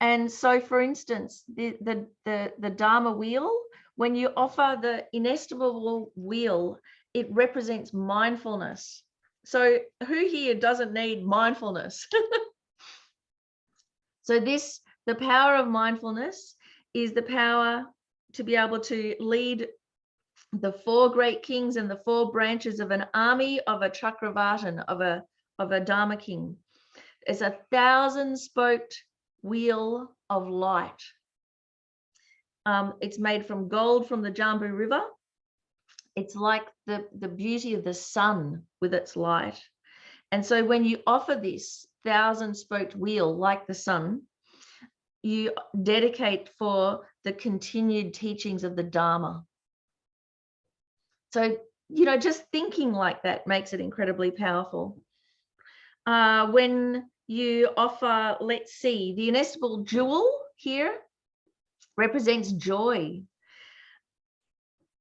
And so, for instance, the Dharma wheel, when you offer the inestimable wheel, it represents mindfulness. So who here doesn't need mindfulness? So the power of mindfulness is the power to be able to lead the 4 great kings and the 4 branches of an army of a Chakravartin, of a Dharma king. It's a 1,000-spoked wheel of light. It's made from gold from the Jambu River. It's like the beauty of the sun with its light. And so when you offer this 1,000-spoked wheel like the sun, you dedicate for the continued teachings of the Dharma. So, you know, just thinking like that makes it incredibly powerful. When you offer, let's see, the inestimable jewel here represents joy,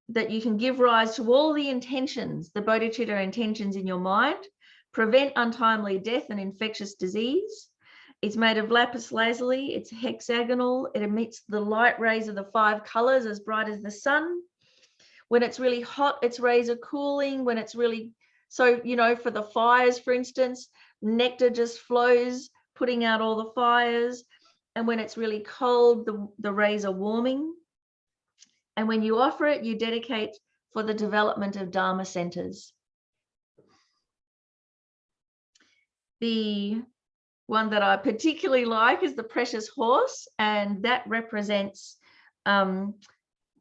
that you can give rise to all the intentions, the bodhicitta intentions in your mind, prevent untimely death and infectious disease. It's made of lapis lazuli, it's hexagonal, it emits the light rays of the 5 colors as bright as the sun. When it's really hot, its rays are cooling. When it's really, so, you know, for the fires, for instance, nectar just flows, putting out all the fires. And when it's really cold, the rays are warming. And when you offer it, you dedicate for the development of Dharma centers. The one that I particularly like is the precious horse, and that represents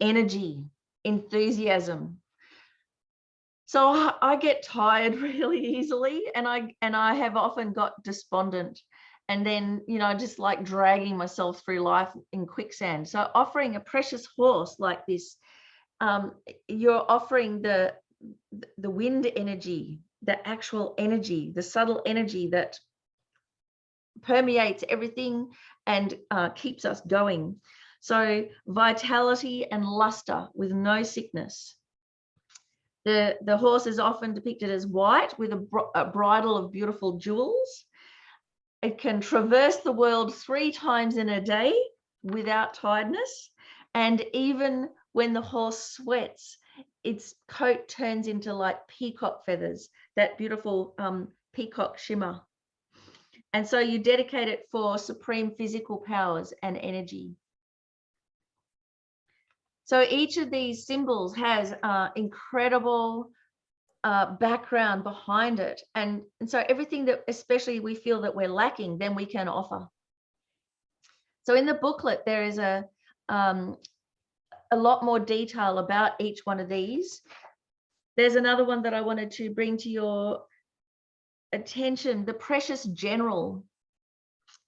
energy, enthusiasm. So I get tired really easily, and I have often got despondent, and then, you know, just like dragging myself through life in quicksand. So offering a precious horse like this, you're offering the wind energy, the actual energy, the subtle energy that permeates everything and keeps us going. So vitality and luster with no sickness. The horse is often depicted as white with a bridle of beautiful jewels. It can traverse the world 3 times in a day without tiredness. And even when the horse sweats, its coat turns into like peacock feathers, that beautiful peacock shimmer. And so you dedicate it for supreme physical powers and energy. So each of these symbols has incredible background behind it. And so everything that especially we feel that we're lacking, then we can offer. So in the booklet, there is a lot more detail about each one of these. There's another one that I wanted to bring to your attention, the precious general.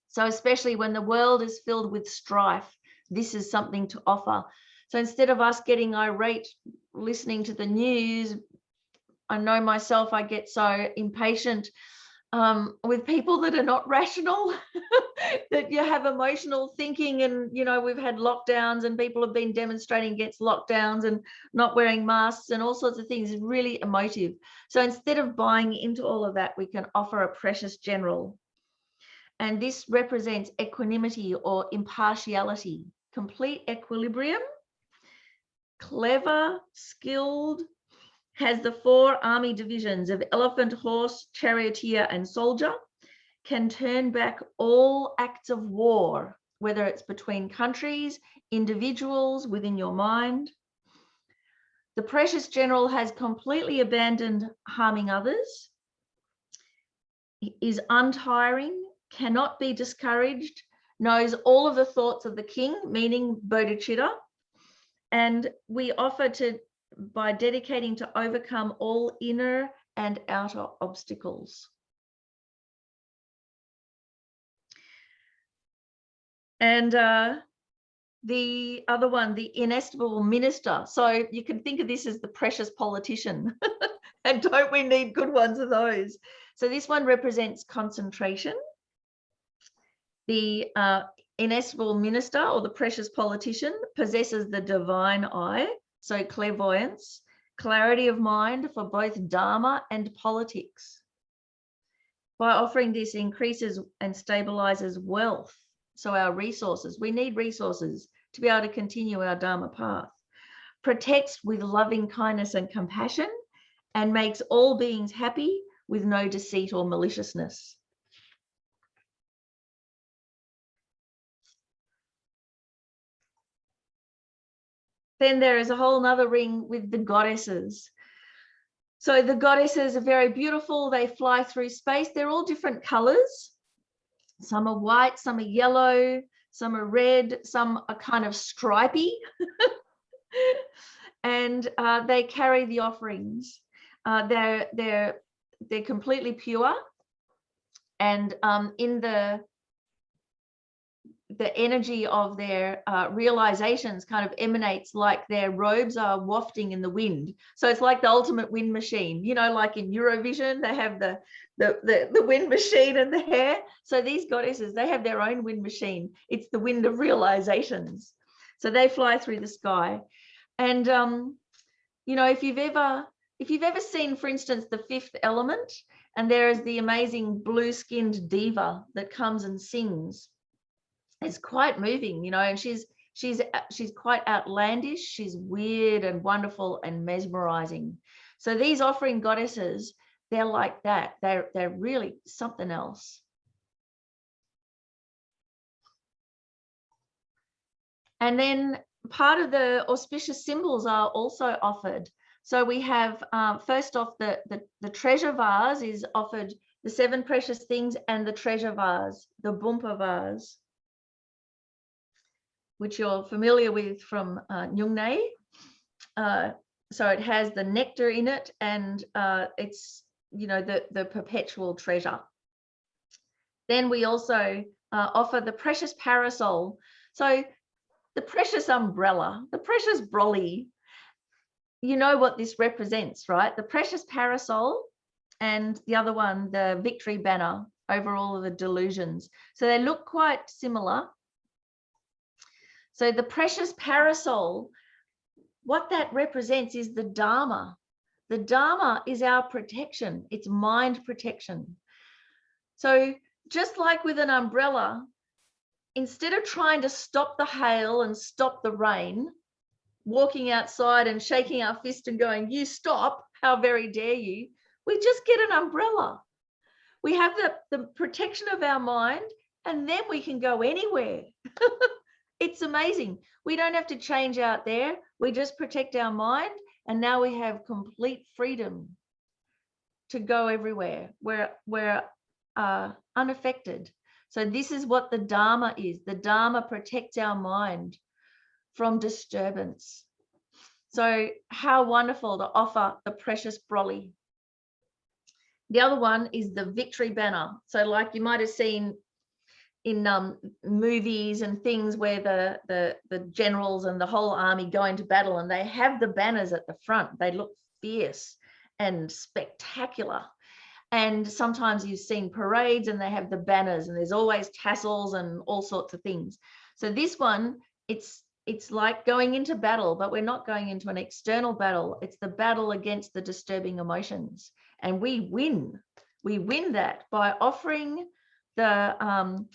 So especially when the world is filled with strife, this is something to offer. So instead of us getting irate listening to the news, I know myself, I get so impatient with people that are not rational, that you have emotional thinking. And, you know, we've had lockdowns and people have been demonstrating against lockdowns and not wearing masks and all sorts of things. It's really emotive. So instead of buying into all of that, we can offer a precious general. And this represents equanimity or impartiality, complete equilibrium, clever, skilled, has the 4 army divisions of elephant, horse, charioteer, and soldier, can turn back all acts of war, whether it's between countries, individuals, within your mind. The precious general has completely abandoned harming others, is untiring, cannot be discouraged, knows all of the thoughts of the king, meaning bodhicitta, and we offer to, by dedicating to overcome all inner and outer obstacles. And the other one, the inestimable minister. So you can think of this as the precious politician. And don't we need good ones of those? So this one represents concentration. The inestimable minister or the precious politician possesses the divine eye, so clairvoyance, clarity of mind for both Dharma and politics. By offering this, increases and stabilizes wealth. So our resources, we need resources to be able to continue our Dharma path. Protects with loving kindness and compassion, and makes all beings happy with no deceit or maliciousness. Then there is a whole nother ring with the goddesses. So the goddesses are very beautiful. They fly through space. They're all different colors. Some are white, some are yellow, some are red, some are kind of stripy. And they carry the offerings. They're completely pure. And in the energy of their realizations kind of emanates like their robes are wafting in the wind. So it's like the ultimate wind machine, you know, like in Eurovision, they have the wind machine and the hair. So these goddesses, they have their own wind machine. It's the wind of realizations. So they fly through the sky. And, you know, if you've ever seen, for instance, The Fifth Element, and there is the amazing blue-skinned diva that comes and sings, it's quite moving, you know, and she's quite outlandish. She's weird and wonderful and mesmerizing. So these offering goddesses, they're like that. They're really something else. And then part of the auspicious symbols are also offered. So we have first off the treasure vase is offered, the 7 precious things, and the treasure vase, the bumpa vase, which you're familiar with from Nyungne. So it has the nectar in it, and it's, you know, the perpetual treasure. Then we also offer the precious parasol. So the precious umbrella, the precious brolly, you know what this represents, right? The precious parasol and the other one, the victory banner over all of the delusions. So they look quite similar. So the precious parasol, what that represents is the Dharma. The Dharma is our protection. It's mind protection. So just like with an umbrella, instead of trying to stop the hail and stop the rain, walking outside and shaking our fist and going, you stop, how very dare you, we just get an umbrella. We have the protection of our mind, and then we can go anywhere. It's amazing. We don't have to change out there. We just protect our mind, and now we have complete freedom to go everywhere. We're unaffected. So this is what the Dharma is. The Dharma protects our mind from disturbance. So how wonderful to offer the precious brolly. The other one is the victory banner. So like you might have seen in movies and things where the generals and the whole army go into battle and they have the banners at the front. They look fierce and spectacular. And sometimes you've seen parades and they have the banners and there's always tassels and all sorts of things. So this one, it's like going into battle, but we're not going into an external battle. It's the battle against the disturbing emotions. And we win. We win that by offering the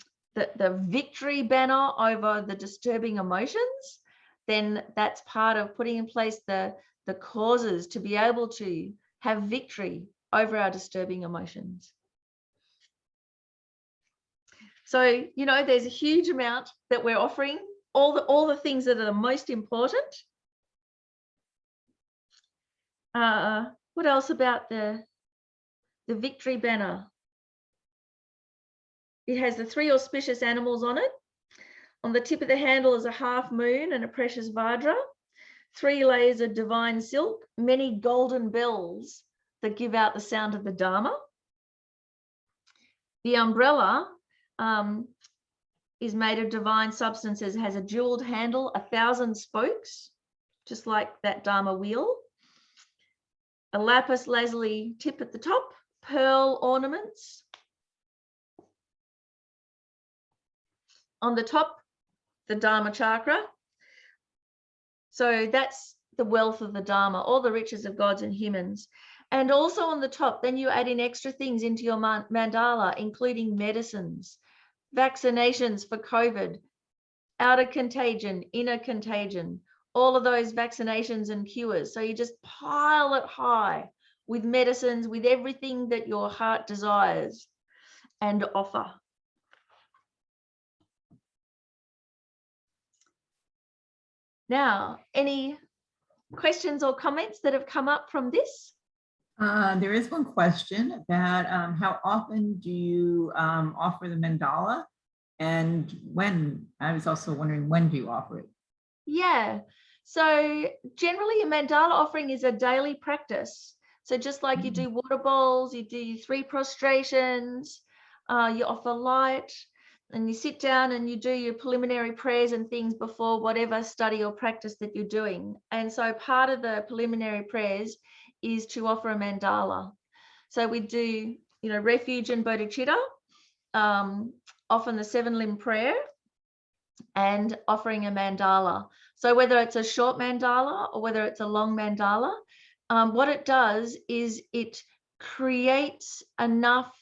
victory banner over the disturbing emotions. Then that's part of putting in place the causes to be able to have victory over our disturbing emotions. So, you know, there's a huge amount that we're offering, all the things that are the most important. What else about the victory banner? It has the 3 auspicious animals on it. On the tip of the handle is a half moon and a precious vajra, 3 layers of divine silk, many golden bells that give out the sound of the Dharma. The umbrella is made of divine substances, has a jeweled handle, 1,000 spokes, just like that Dharma wheel, a lapis lazuli tip at the top, pearl ornaments. On the top, the Dharma chakra. So that's the wealth of the Dharma, all the riches of gods and humans. And also on the top, then you add in extra things into your mandala, including medicines, vaccinations for COVID, outer contagion, inner contagion, all of those vaccinations and cures. So you just pile it high with medicines, with everything that your heart desires and offer. Now, any questions or comments that have come up from this? There is one question about how often do you offer the mandala, and when? I was also wondering, when do you offer it? Yeah, so generally a mandala offering is a daily practice. So just like you do water bowls, you do 3 prostrations, you offer light, and you sit down and you do your preliminary prayers and things before whatever study or practice that you're doing. And so part of the preliminary prayers is to offer a mandala. So we do, you know, refuge and bodhicitta, often the 7-limb prayer, and offering a mandala. So whether it's a short mandala or whether it's a long mandala, what it does is it creates enough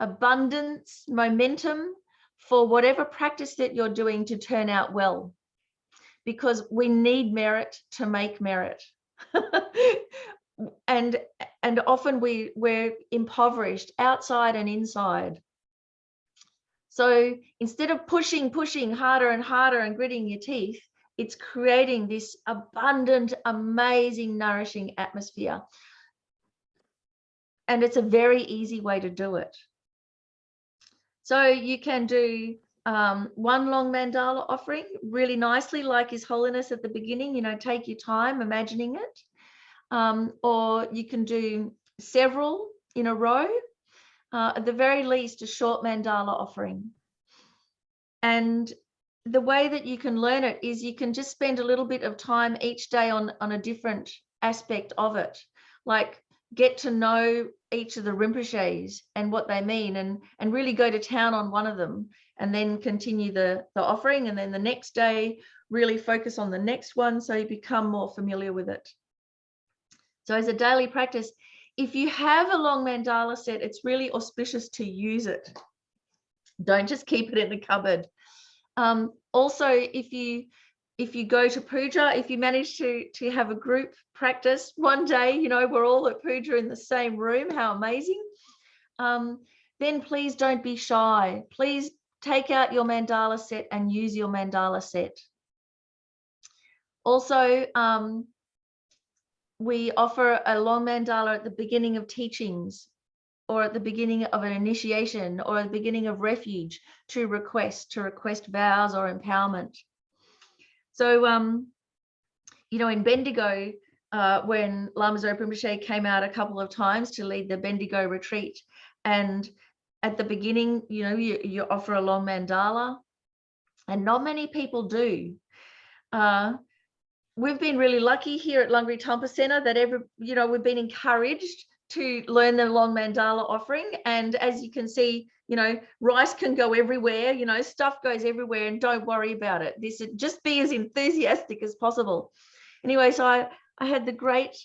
abundance, momentum for whatever practice that you're doing to turn out well, because we need merit to make merit. and often we're impoverished outside and inside. So instead of pushing harder and harder and gritting your teeth, it's creating this abundant, amazing, nourishing atmosphere. And it's a very easy way to do it. So you can do 1 long mandala offering really nicely, like His Holiness at the beginning, you know, take your time imagining it. Or you can do several in a row, at the very least a short mandala offering. And the way that you can learn it is you can just spend a little bit of time each day on a different aspect of it. Like get to know each of the Rinpoches and what they mean, and really go to town on one of them, and then continue the offering, and then the next day really focus on the next one so you become more familiar with it. So as a daily practice, if you have a long mandala set, it's really auspicious to use it. Don't just keep it in the cupboard. Also, if you go to puja, if you manage to have a group practice one day, you know, we're all at puja in the same room, how amazing. Then please don't be shy. Please take out your mandala set and use your mandala set. Also, we offer a long mandala at the beginning of teachings, or at the beginning of an initiation, or at the beginning of refuge, to request vows or empowerment. So, you know, in Bendigo, when Lama Zopa Rinpoche came out a couple of times to lead the Bendigo retreat, and at the beginning, you know, you offer a long mandala, and not many people do. We've been really lucky here at Lungri Tompa Center that we've been encouraged to learn the long mandala offering. And as you can see, you know, rice can go everywhere, you know, stuff goes everywhere, and don't worry about it. Just be as enthusiastic as possible. Anyway, so I had the great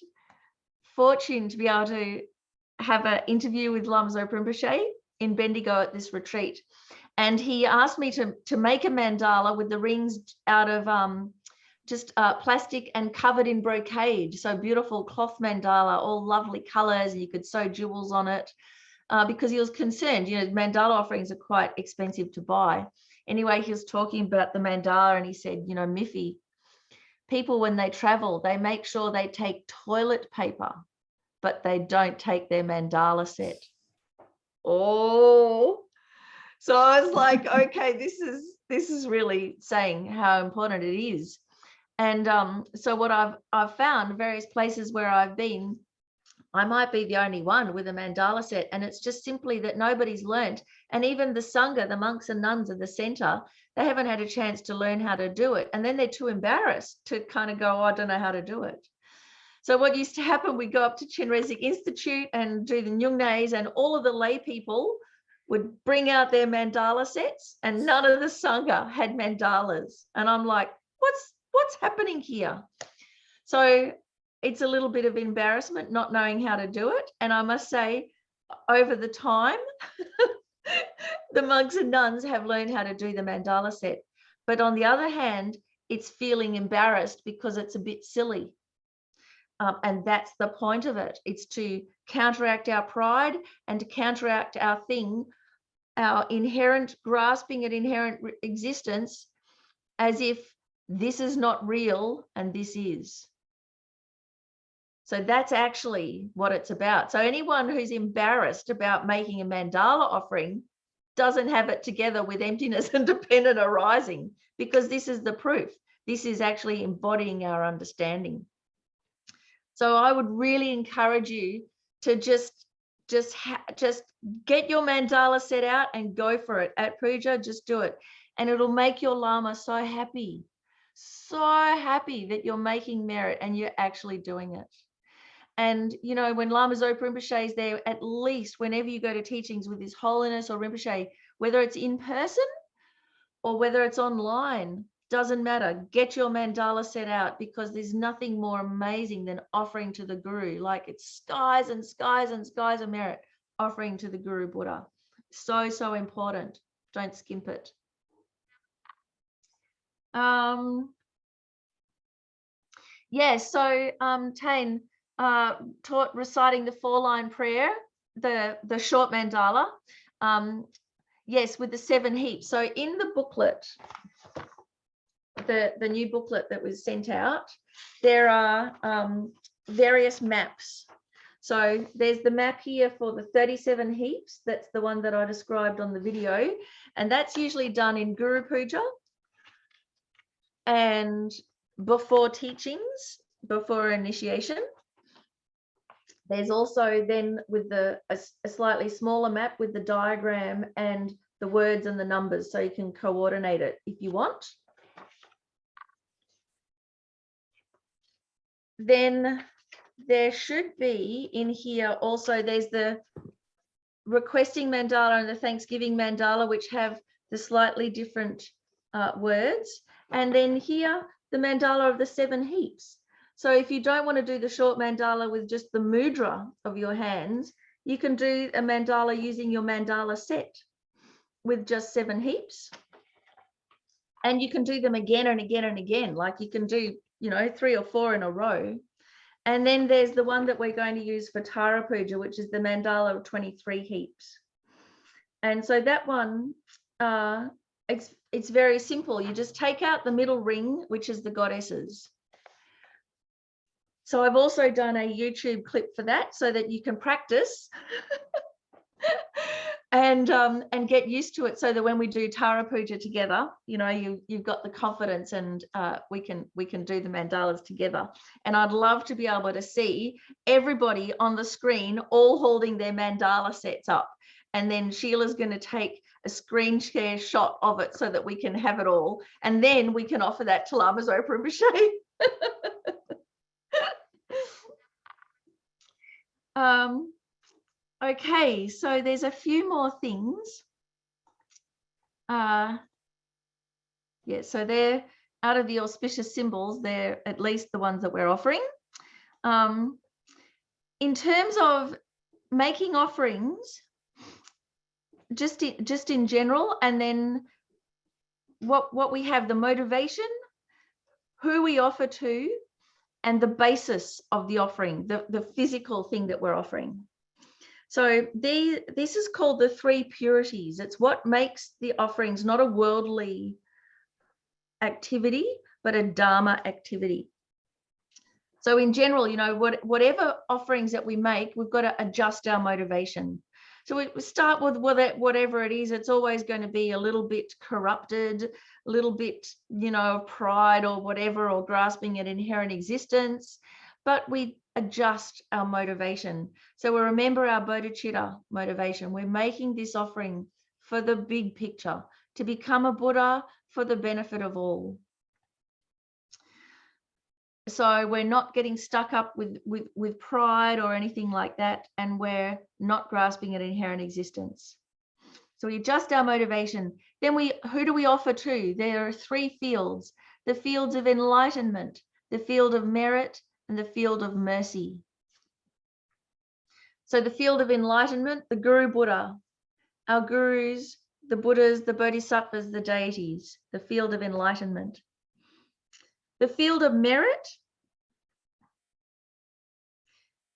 fortune to be able to have an interview with Lama Zopa Rinpoche in Bendigo at this retreat. And he asked me to make a mandala with the rings out of just plastic and covered in brocade. So beautiful cloth mandala, all lovely colors, and you could sew jewels on it, because he was concerned, you know, mandala offerings are quite expensive to buy. Anyway, he was talking about the mandala, and he said, you know, Miffi, people when they travel, they make sure they take toilet paper, but they don't take their mandala set. Oh, so I was like, okay, this is really saying how important it is. And so what I've found, various places where I've been, I might be the only one with a mandala set, and it's just simply that nobody's learned. And even the Sangha, the monks and nuns of the center, they haven't had a chance to learn how to do it. And then they're too embarrassed to kind of go, oh, I don't know how to do it. So what used to happen, we go up to Chenrezig Institute and do the Nyungnes, and all of the lay people would bring out their mandala sets, and none of the Sangha had mandalas. And I'm like, what's happening here? So it's a little bit of embarrassment not knowing how to do it. And I must say, over the time, the monks and nuns have learned how to do the mandala set. But on the other hand, it's feeling embarrassed because it's a bit silly. And that's the point of it. It's to counteract our pride and to counteract our inherent grasping at inherent existence, as if this is not real and this is. So that's actually what it's about. So anyone who's embarrassed about making a mandala offering doesn't have it together with emptiness and dependent arising, because this is the proof. This is actually embodying our understanding. So I would really encourage you to just get your mandala set out and go for it at puja. Just do it, and it'll make your Lama so happy that you're making merit and you're actually doing it. And you know, when Lama Zopa Rinpoche is there, at least whenever you go to teachings with His Holiness or Rinpoche, whether it's in person or whether it's online, doesn't matter. Get your mandala set out, because there's nothing more amazing than offering to the Guru. Like, it's skies and skies and skies of merit offering to the Guru Buddha. So important. Don't skimp it. Yes, so Tain taught reciting the 4-line prayer, the short mandala. Yes, with the 7 heaps. So in the booklet, the new booklet that was sent out, there are various maps. So there's the map here for the 37 heaps. That's the one that I described on the video. And that's usually done in Guru Puja and before teachings, before initiation. There's also then with a slightly smaller map with the diagram and the words and the numbers, so you can coordinate it if you want. Then there should be in here also, there's the requesting mandala and the Thanksgiving mandala, which have the slightly different words. And then here, the mandala of the 7 heaps. So if you don't want to do the short mandala with just the mudra of your hands, you can do a mandala using your mandala set with just 7 heaps. And you can do them again and again and again, like you can do, you know, 3 or 4 in a row. And then there's the one that we're going to use for Tara Puja, which is the mandala of 23 heaps. And so that one, it's very simple. You just take out the middle ring, which is the goddesses. So I've also done a YouTube clip for that so that you can practice and get used to it, so that when we do Tara Puja together, you know, you've got the confidence, and we can do the mandalas together. And I'd love to be able to see everybody on the screen all holding their mandala sets up. And then Sheila's going to take a screen share shot of it so that we can have it all. And then we can offer that to Lama's Oprah Mache. Okay, so there's a few more things. Yeah, so they're out of the auspicious symbols, they're at least the ones that we're offering. In terms of making offerings, just in general, and then what we have, the motivation, who we offer to, and the basis of the offering, the physical thing that we're offering. So this is called the Three Purities. It's what makes the offerings not a worldly activity, but a Dharma activity. So in general, you know, whatever offerings that we make, we've got to adjust our motivation. So we start with whatever it is. It's always going to be a little bit corrupted, a little bit, you know, pride or whatever, or grasping at inherent existence. But we adjust our motivation. So we remember our bodhicitta motivation. We're making this offering for the big picture, to become a Buddha for the benefit of all. So we're not getting stuck up with pride or anything like that, and we're not grasping at inherent existence. So we adjust our motivation. Then who do we offer to? There are 3 fields: the fields of enlightenment, the field of merit, and the field of mercy. So the field of enlightenment, the Guru Buddha, our gurus, the Buddhas, the Bodhisattvas, the deities, the field of enlightenment. The field of merit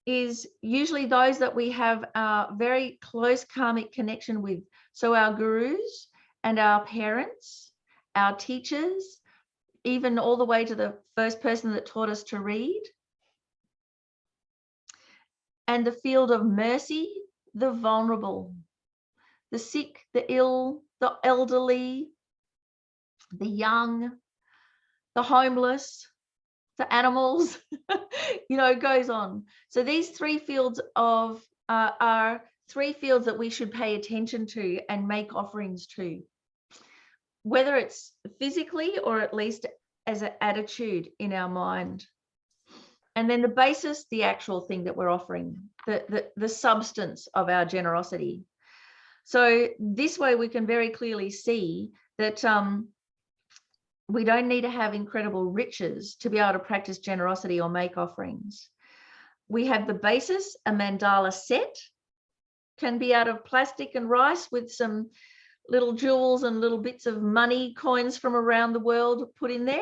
is usually those that we have a very close karmic connection with. So our gurus and our parents, our teachers, even all the way to the first person that taught us to read. And the field of mercy, the vulnerable, the sick, the ill, the elderly, the young, the homeless, the animals, you know, it goes on. So these 3 fields are 3 fields that we should pay attention to and make offerings to, whether it's physically or at least as an attitude in our mind. And then the basis, the actual thing that we're offering, the substance of our generosity. So this way we can very clearly see that we don't need to have incredible riches to be able to practice generosity or make offerings. We have the basis, a mandala set, can be out of plastic and rice with some little jewels and little bits of money, coins from around the world put in there.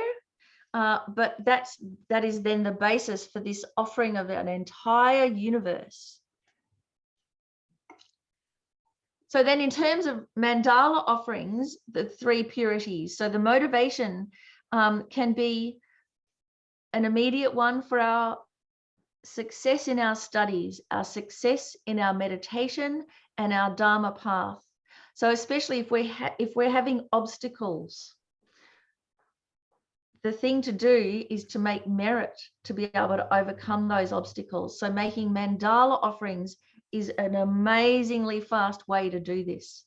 But that is then the basis for this offering of an entire universe. So then in terms of mandala offerings, the 3 purities. So the motivation can be an immediate one for our success in our studies, our success in our meditation and our Dharma path. So especially if we're having obstacles, the thing to do is to make merit to be able to overcome those obstacles. So making mandala offerings is an amazingly fast way to do this.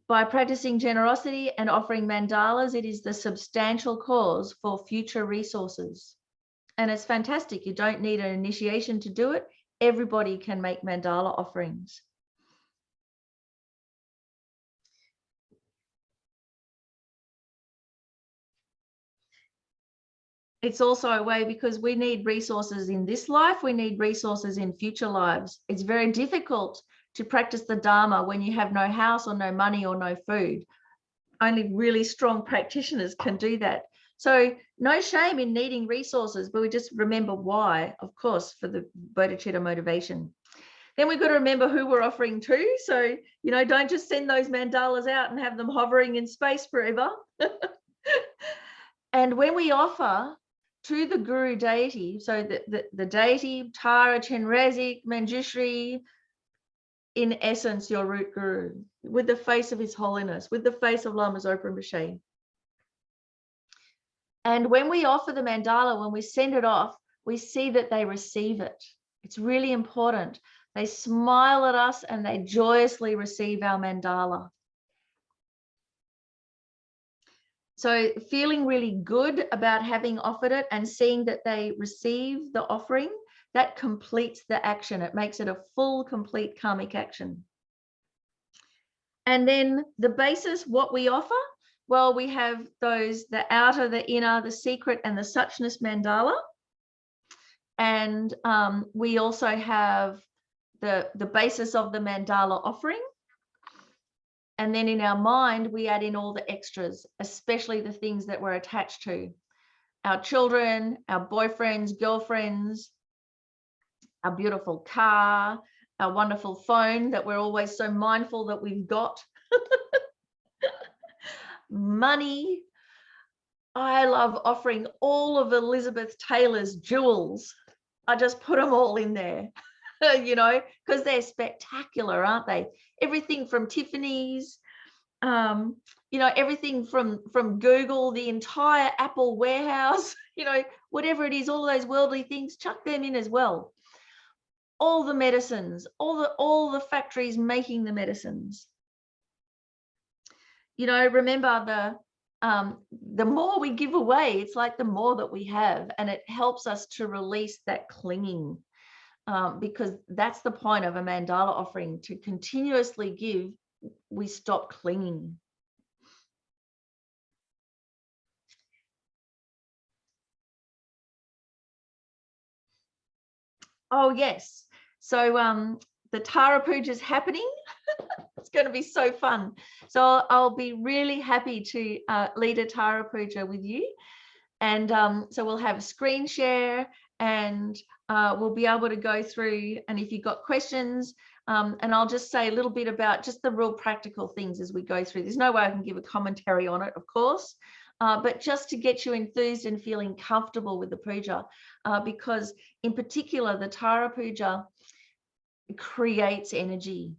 By practicing generosity and offering mandalas, it is the substantial cause for future resources. And it's fantastic. You don't need an initiation to do it. Everybody can make mandala offerings. It's also a way, because we need resources in this life, we need resources in future lives. It's very difficult to practice the Dharma when you have no house or no money or no food. Only really strong practitioners can do that. So no shame in needing resources, but we just remember why, of course, for the bodhicitta motivation. Then we've got to remember who we're offering to. So, you know, don't just send those mandalas out and have them hovering in space forever. And when we offer to the Guru Deity, so the deity, Tara, Chenrezig, Manjushri, in essence, your root guru, with the face of His Holiness, with the face of Lama Zopa Rinpoche. And when we offer the mandala, when we send it off, we see that they receive it. It's really important. They smile at us and they joyously receive our mandala. So feeling really good about having offered it and seeing that they receive the offering, that completes the action. It makes it a full, complete karmic action. And then the basis, what we offer, well, we have those, the outer, the inner, the secret, and the suchness mandala. And we also have the basis of the mandala offering. And then in our mind, we add in all the extras, especially the things that we're attached to. Our children, our boyfriends, girlfriends, our beautiful car, our wonderful phone that we're always so mindful that we've got. Money. I love offering all of Elizabeth Taylor's jewels. I just put them all in there, you know, because they're spectacular, aren't they? Everything from Tiffany's, you know, everything from Google, the entire Apple warehouse, you know, whatever it is, all of those worldly things, chuck them in as well. All the medicines, all the factories making the medicines. You know, remember the more we give away, it's like the more that we have, and it helps us to release that clinging. Because that's the point of a mandala offering, to continuously give, we stop clinging. Oh, yes. So the Tara Puja is happening. It's going to be so fun. So I'll be really happy to lead a Tara Puja with you. And so we'll have a screen share, and we'll be able to go through, and if you've got questions, and I'll just say a little bit about just the real practical things as we go through. There's no way I can give a commentary on it, of course, but just to get you enthused and feeling comfortable with the puja, because in particular, the Tara Puja creates energy.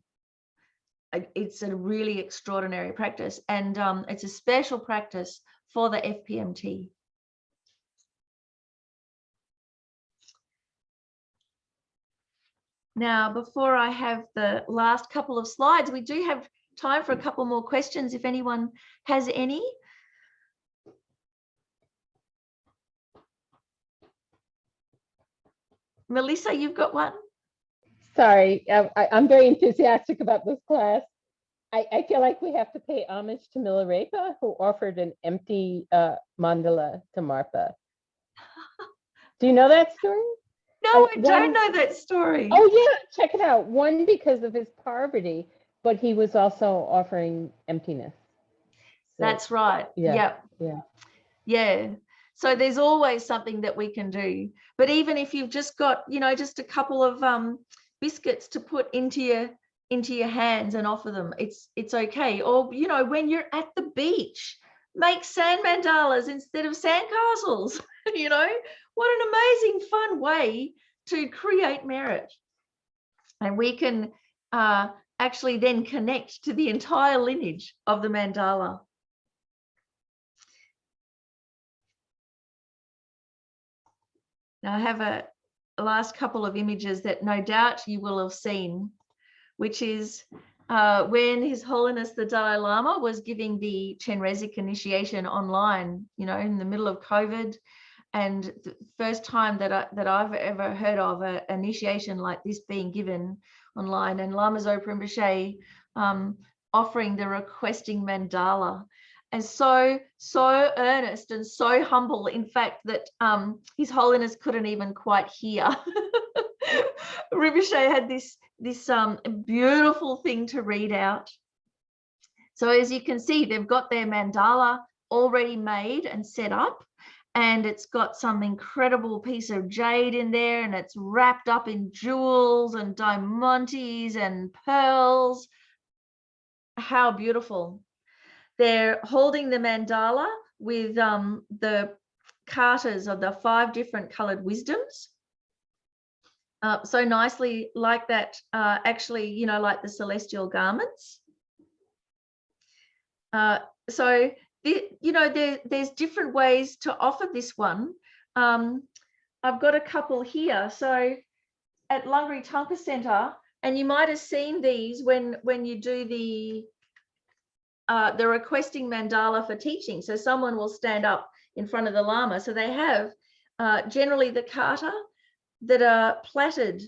It's a really extraordinary practice, and it's a special practice for the FPMT. Now, before I have the last couple of slides, we do have time for a couple more questions if anyone has any. Melissa, you've got one? Sorry, I'm very enthusiastic about this class. I feel like we have to pay homage to Milarepa, who offered an empty mandala to Martha. Do you know that story? No, I don't know that story. Oh yeah, check it out. One, because of his poverty, but he was also offering emptiness. So, that's right. Yeah. Yeah. So there's always something that we can do. But even if you've just got, you know, just a couple of biscuits to put into your hands and offer them, it's okay. Or, you know, when you're at the beach, make sand mandalas instead of sandcastles. You know, what an amazing fun way to create merit. And we can actually then connect to the entire lineage of the mandala. Now I have a last couple of images that no doubt you will have seen, which is when His Holiness the Dalai Lama was giving the Chenrezig initiation online, you know, in the middle of COVID. And the first time that I've ever heard of an initiation like this being given online, and Lama Zopa Rinpoche offering the requesting mandala, and so earnest and so humble, in fact, that His Holiness couldn't even quite hear. Rinpoche had this beautiful thing to read out. So as you can see, they've got their mandala already made and set up, and it's got some incredible piece of jade in there, and it's wrapped up in jewels and diamantes and pearls. How beautiful. They're holding the mandala with the katas of the 5 different colored wisdoms. So nicely, like that, actually, you know, like the celestial garments. So, you know, there's different ways to offer this one. I've got a couple here. So at Lungri Thangpa Center, and you might have seen these when you do the requesting mandala for teaching. So someone will stand up in front of the Lama. So they have generally the kata that are plaited,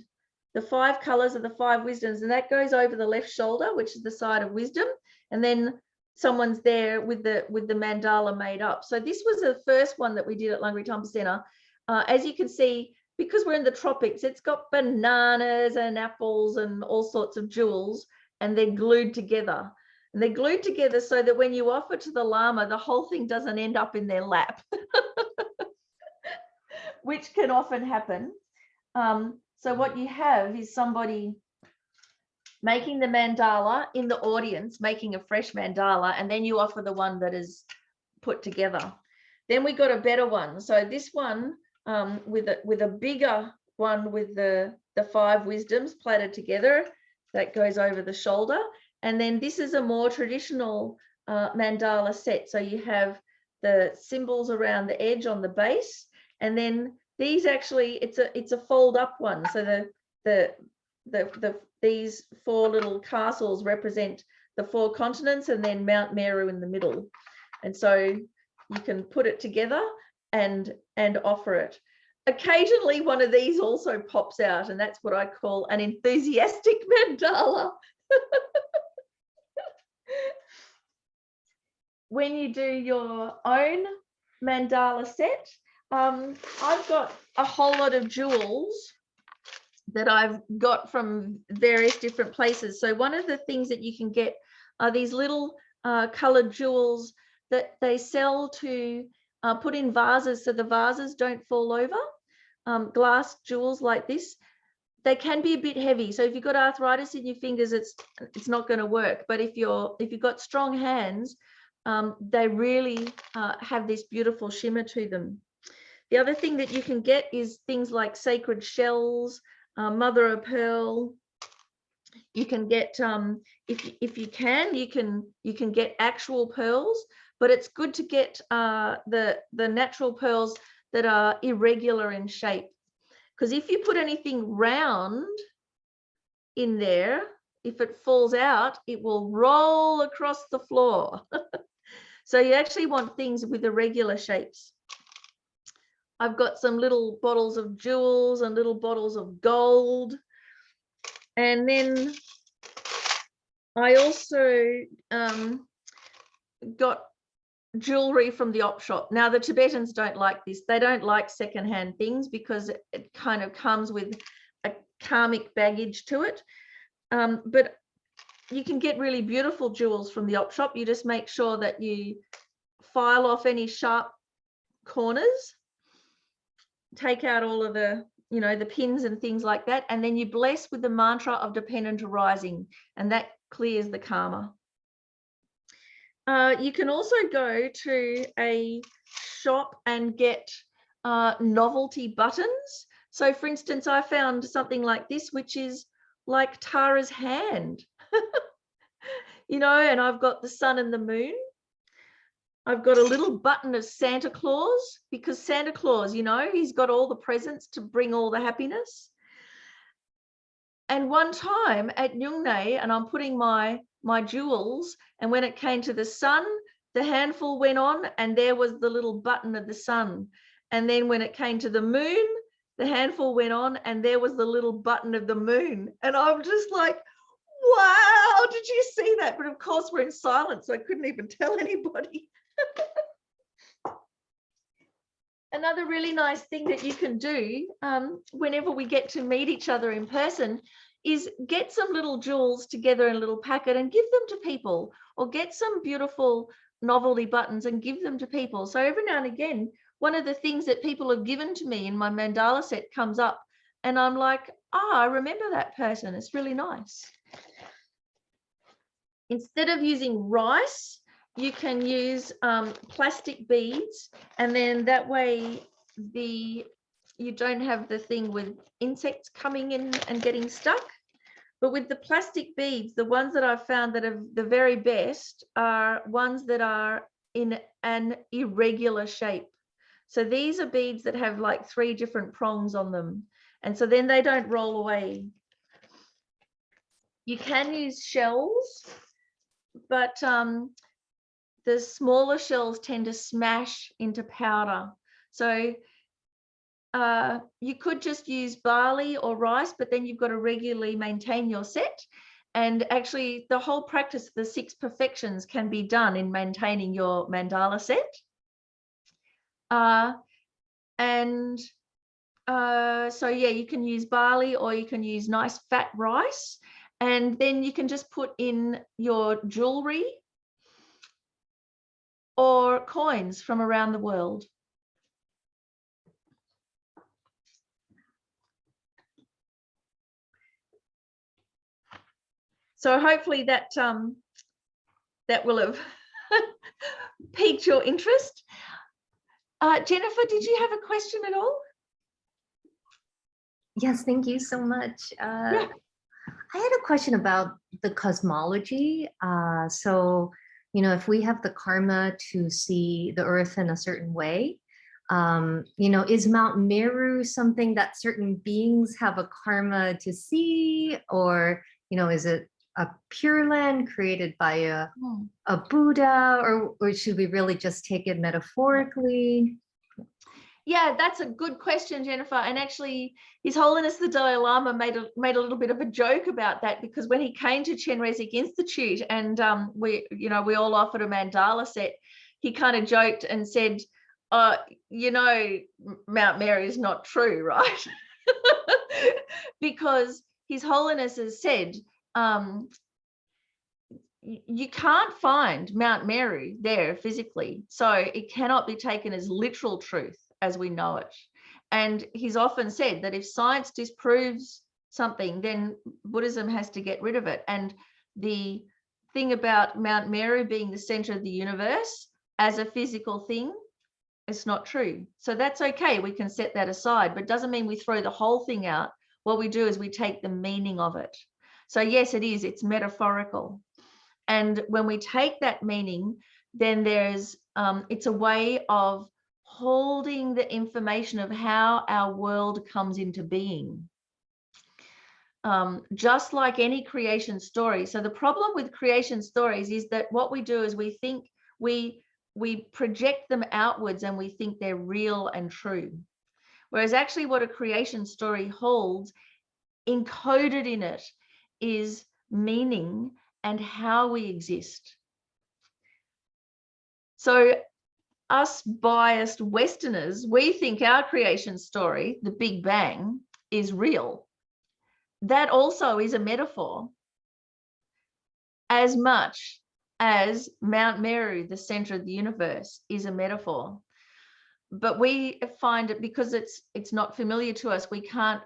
the 5 colors of the 5 wisdoms, and that goes over the left shoulder, which is the side of wisdom, and then someone's there with the mandala made up. So this was the first one that we did at Lungri Thangpa Center. As you can see, because we're in the tropics, it's got bananas and apples and all sorts of jewels, and they're glued together. And they're glued together so that when you offer to the Lama, the whole thing doesn't end up in their lap, which can often happen. So what you have is somebody making the mandala in the audience, making a fresh mandala, and then you offer the one that is put together. Then we got a better one. So this one with a bigger one with the 5 wisdoms plaited together, that goes over the shoulder. And then this is a more traditional mandala set. So you have the symbols around the edge on the base, and then these actually, it's a fold up one. So these 4 little castles represent the 4 continents, and then Mount Meru in the middle. And so you can put it together and offer it. Occasionally one of these also pops out, and that's what I call an enthusiastic mandala. When you do your own mandala set, I've got a whole lot of jewels that I've got from various different places. So one of the things that you can get are these little colored jewels that they sell to put in vases so the vases don't fall over. Glass jewels like this. They can be a bit heavy. So if you've got arthritis in your fingers, it's not going to work. But if you've got strong hands, they really have this beautiful shimmer to them. The other thing that you can get is things like sacred shells, mother of pearl. You can get if you can, you can get actual pearls, but it's good to get the natural pearls that are irregular in shape, because if you put anything round in there, if it falls out, it will roll across the floor. So you actually want things with irregular shapes. I've got some little bottles of jewels and little bottles of gold. And then I also got jewelry from the op shop. Now, the Tibetans don't like this. They don't like secondhand things because it kind of comes with a karmic baggage to it. But you can get really beautiful jewels from the op shop. You just make sure that you file off any sharp corners, take out all of the, you know, the pins and things like that, and then you bless with the mantra of dependent arising, and that clears the karma. You can also go to a shop and get novelty buttons. So for instance, I found something like this, which is like Tara's hand, you know, and I've got the sun and the moon. I've got a little button of Santa Claus, because Santa Claus, you know, he's got all the presents to bring all the happiness. And one time at Nyungne, and I'm putting my jewels, and when it came to the sun, the handful went on and there was the little button of the sun. And then when it came to the moon, the handful went on and there was the little button of the moon. And I'm just like, wow, did you see that? But of course we're in silence, so I couldn't even tell anybody. Another really nice thing that you can do whenever we get to meet each other in person is get some little jewels together in a little packet and give them to people, or get some beautiful novelty buttons and give them to people. So every now and again, one of the things that people have given to me in my mandala set comes up and I'm like, I remember that person. It's really nice. Instead of using rice, you can use plastic beads, and then that way you don't have the thing with insects coming in and getting stuck. But with the plastic beads, the ones that I've found that are the very best are ones that are in an irregular shape. So these are beads that have like 3 different prongs on them. And so then they don't roll away. You can use shells, but the smaller shells tend to smash into powder. So you could just use barley or rice, but then you've got to regularly maintain your set. And actually the whole practice of the 6 perfections can be done in maintaining your mandala set. So yeah, you can use barley or you can use nice fat rice, and then you can just put in your jewelry or coins from around the world. So hopefully that that will have piqued your interest. Jennifer, did you have a question at all? Yes, thank you so much. Yeah. I had a question about the cosmology. So, you know, if we have the karma to see the earth in a certain way, you know, is Mount Meru something that certain beings have a karma to see? Or, you know, is it a pure land created by a Buddha, or should we really just take it metaphorically? Yeah, that's a good question, Jennifer. And actually, His Holiness the Dalai Lama made a little bit of a joke about that, because when he came to Chenrezig Institute and we all offered a mandala set, he kind of joked and said, you know, Mount Meru is not true, right? Because His Holiness has said, you can't find Mount Meru there physically, so it cannot be taken as literal truth as we know it. And he's often said that if science disproves something, then Buddhism has to get rid of it. And the thing about Mount Meru being the center of the universe as a physical thing, it's not true. So that's okay, we can set that aside, but it doesn't mean we throw the whole thing out. What we do is we take the meaning of it. So yes, it's metaphorical. And when we take that meaning, then there's it's a way of holding the information of how our world comes into being. Just like any creation story. So the problem with creation stories is that what we do is we think we project them outwards and we think they're real and true. Whereas actually what a creation story holds, encoded in it, is meaning and how we exist. So us biased Westerners, we think our creation story, the Big Bang, is real. That also is a metaphor, as much as Mount Meru, the center of the universe, is a metaphor. But we find it, because it's not familiar to us, we can't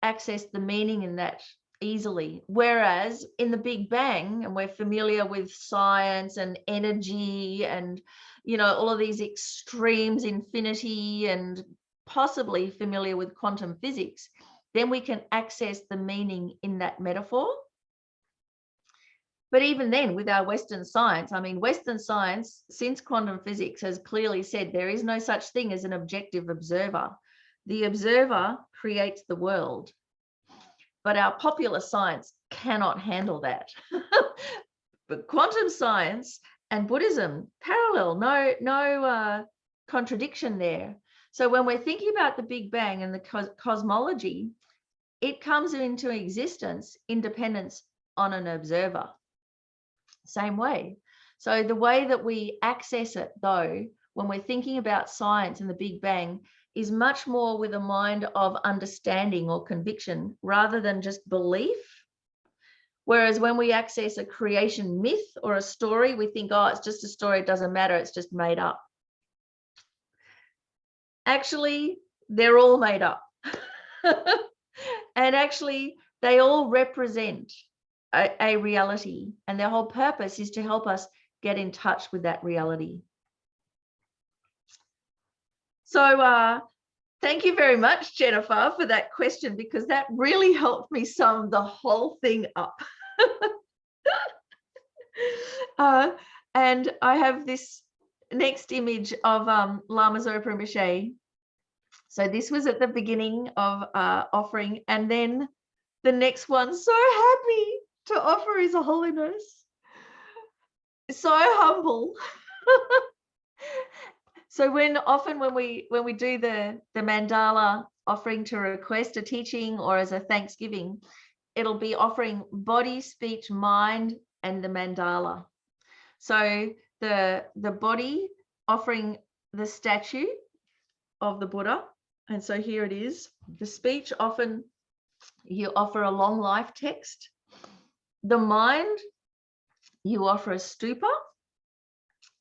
access the meaning in that easily. Whereas in the Big Bang, and we're familiar with science and energy and, you know, all of these extremes, infinity, and possibly familiar with quantum physics, then we can access the meaning in that metaphor. But even then, with our Western science, I mean, Western science, since quantum physics, has clearly said there is no such thing as an objective observer. The observer creates the world. But our popular science cannot handle that. But quantum science and Buddhism, parallel, no contradiction there. So when we're thinking about the Big Bang and the cosmology, it comes into existence in dependence on an observer. Same way. So the way that we access it, though, when we're thinking about science and the Big Bang, is much more with a mind of understanding or conviction rather than just belief. Whereas when we access a creation myth or a story, we think, oh, it's just a story, it doesn't matter, it's just made up. Actually, they're all made up. And actually, they all represent a reality, and their whole purpose is to help us get in touch with that reality. So thank you very much, Jennifer, for that question, because that really helped me sum the whole thing up. And I have this next image of Lama Zopa Rinpoche. So this was at the beginning of offering, and then the next one, so happy to offer His Holiness, so humble. So often when we do the mandala offering to request a teaching or as a thanksgiving, it'll be offering body, speech, mind, and the mandala. So the body offering the statue of the Buddha, and so here it is. The speech, often you offer a long life text. The mind, you offer a stupa,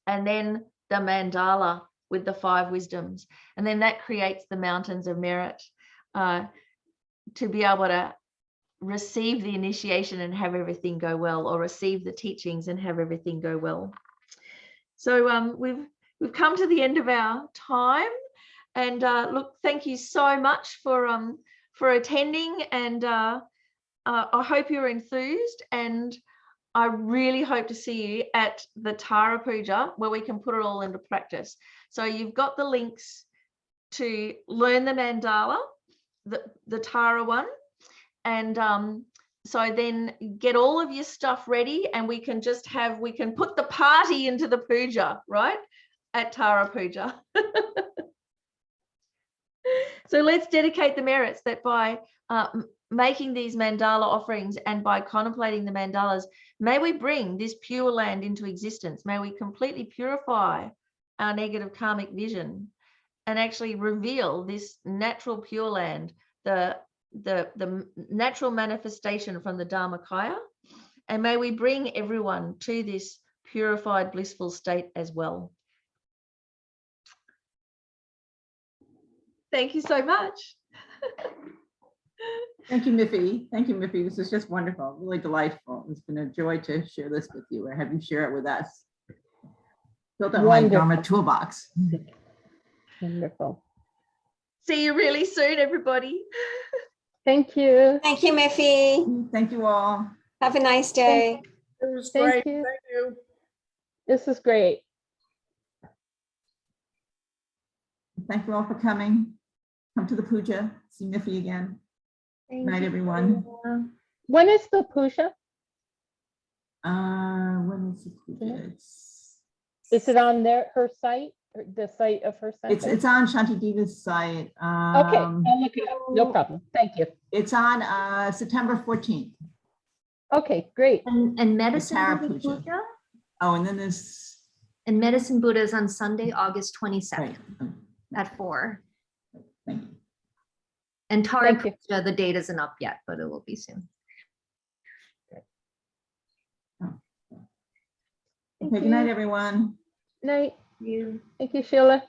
and then the mandala with the 5 wisdoms. And then that creates the mountains of merit to be able to receive the initiation and have everything go well, or receive the teachings and have everything go well. So we've come to the end of our time. And look, thank you so much for attending, and I hope you're enthused, and I really hope to see you at the Tara Puja, where we can put it all into practice. So you've got the links to learn the mandala, the Tara one, and so then get all of your stuff ready, and we can put the party into the puja, right, at Tara Puja. So let's dedicate the merits that by making these mandala offerings and by contemplating the mandalas, may we bring this pure land into existence. May we completely purify our negative karmic vision and actually reveal this natural pure land, the natural manifestation from the Dharmakaya. And may we bring everyone to this purified, blissful state as well. Thank you so much. Thank you, Miffi. Thank you, Miffi. This was just wonderful, really delightful. It's been a joy to share this with you or have you share it with us. Built up my Dharma toolbox. Wonderful. See you really soon, everybody. Thank you. Thank you, Miffi. Thank you all. Have a nice day. It was Thank great. you. Thank you. This is great. Thank you all for coming. Come to the puja. See Miffi again. Good night, everyone. When is the puja? When is the puja? Is it on her site, or the site of her site? It's on Shanti Diva's site. Okay, I'll look it up. No problem. Thank you. It's on September 14th. Okay, great. And Medicine Tara Buddha Puja. Puja? Oh, and then there's And Medicine Buddha is on Sunday, August 22nd right. at 4. Thank you. And Tara Thank you. Puja, the date isn't up yet, but it will be soon. Okay, good night, everyone. Night. You. Thank you, Sheila.